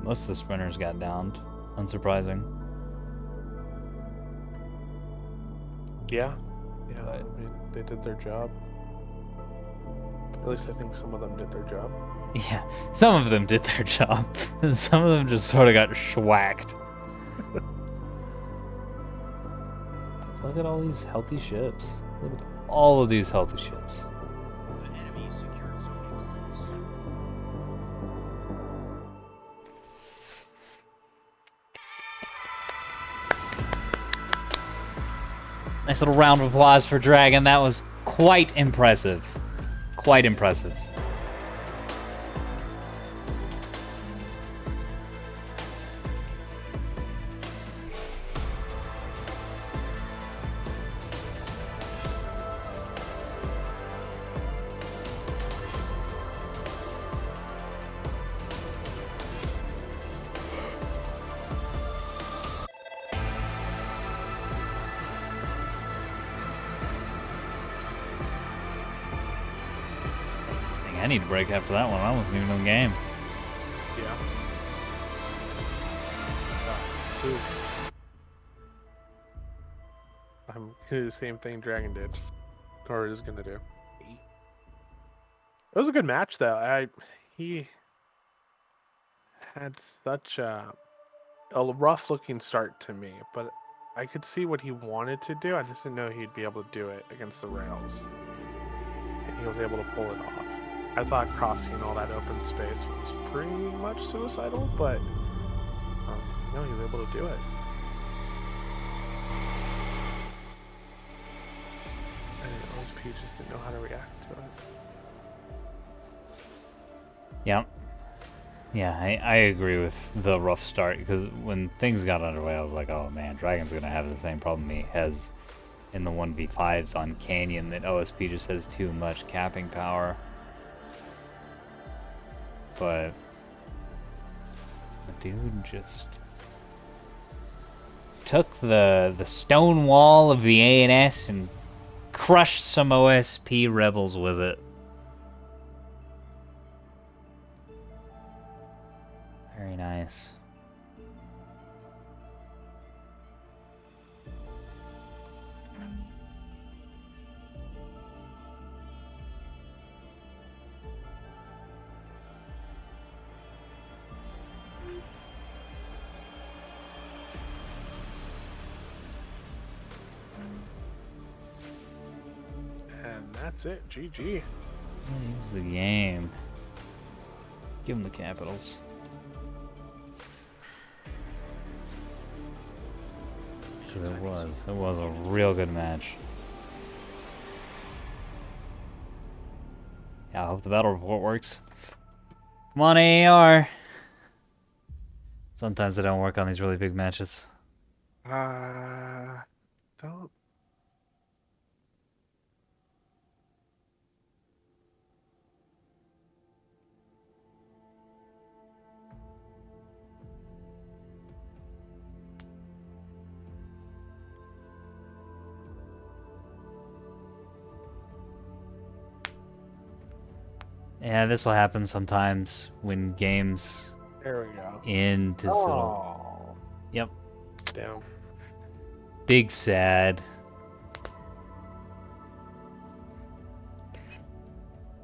Most of the sprinters got downed. Unsurprising. Yeah. Yeah, But- I mean, they did their job. At least I think some of them did their job. Yeah, some of them did their job. And some of them just sort of got schwacked. Look at all these healthy ships. Look at all of these healthy ships. The enemy secured zoning claims. Nice little round of applause for Dragon. That was quite impressive. Quite impressive. I need to break after that one. I wasn't even in the game. Yeah. Ooh. I'm gonna do the same thing Dragon did. Or is gonna do. It was a good match though. He had such a rough looking start to me, but I could see what he wanted to do. I just didn't know he'd be able to do it against the rails. And he was able to pull it off. I thought crossing all that open space was pretty much suicidal, but no, he was able to do it. And OSP just didn't know how to react to it. Yeah. Yeah, I agree with the rough start, because when things got underway, I was like, oh man, Dragon's going to have the same problem he has in the 1v5s on Canyon, that OSP just has too much capping power. but the dude just took the stone wall of the ANS and crushed some OSP rebels with it. Very nice. And that's it. GG. It's the game. Give him the Capitals. Because it was a real good match. Yeah, I hope the battle report works. Come on, AAR. Sometimes they don't work on these really big matches. Don't. Yeah, this will happen sometimes when games There we go. end. This little, Oh. yep, Damn. big sad.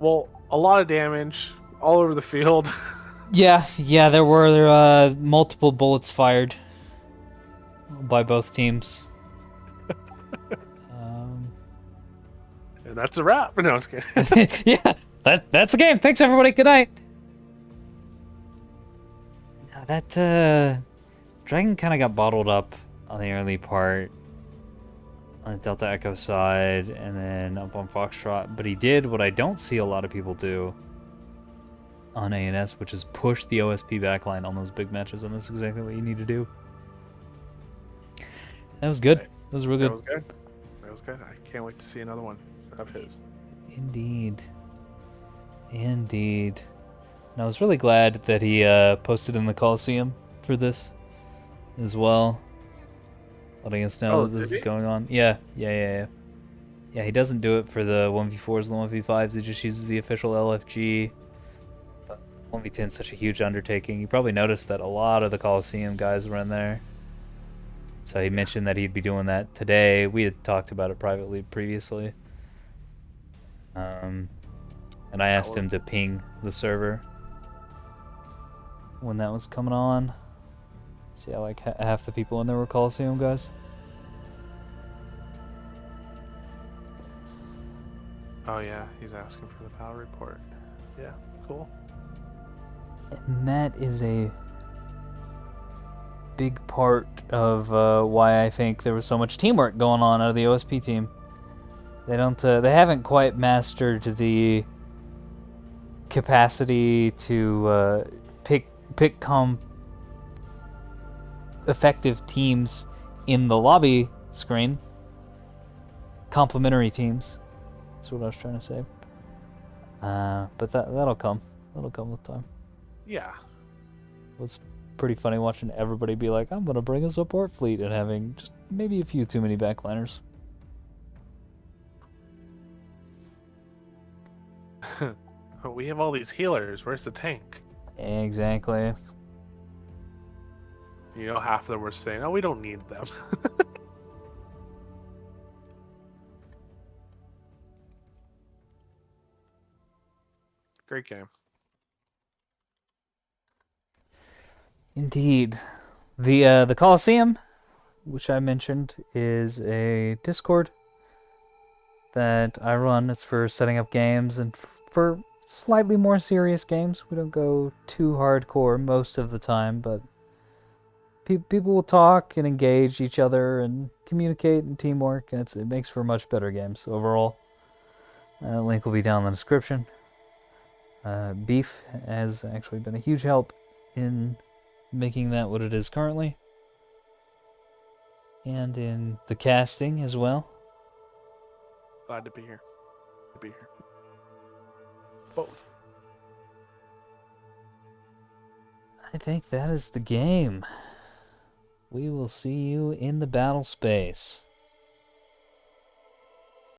Well, a lot of damage all over the field. Yeah, there were multiple bullets fired by both teams. And that's a wrap. No, I was kidding. Yeah, that's the game. Thanks everybody. Good night. Now that Dragon kind of got bottled up on the early part on the Delta Echo side and then up on Foxtrot, but he did what I don't see a lot of people do on ANS, which is push the OSP backline on those big matches, and that's exactly what you need to do. That was good. That was real That good. was good. That was good. I can't wait to see another one of his. Indeed. Indeed. And I was really glad that he posted in the Coliseum for this as well, letting us know Oh, that this did is he? going on. Yeah. Yeah, he doesn't do it for the 1v4s and the 1v5s. He just uses the official LFG. But 1v10 is such a huge undertaking. You probably noticed that a lot of the Coliseum guys were in there. So he mentioned that he'd be doing that today. We had talked about it privately previously. And I asked him to ping the server when that was coming on. So yeah, like half the people in there were Coliseum guys. Oh yeah, he's asking for the battle report. Yeah, cool. And that is a big part of why I think there was so much teamwork going on out of the OSP team. They haven't quite mastered the capacity to pick effective teams in the lobby screen. Complementary teams. That's what I was trying to say. But that'll come. That'll come with time. Yeah. It was pretty funny watching everybody be like, I'm gonna bring a support fleet, and having just maybe a few too many backliners. We have all these healers. Where's the tank? Exactly. You know, half of them were saying, "Oh, we don't need them." Great game. Indeed. The Coliseum, which I mentioned, is a Discord that I run. It's for setting up games and for slightly more serious games. We don't go too hardcore most of the time, but people will talk and engage each other and communicate and teamwork, and it makes for much better games overall. Link will be down in the description. Beef has actually been a huge help in making that what it is currently, and in the casting as well. Glad to be here. To be here. Both. I think that is the game. We will see you in the battle space.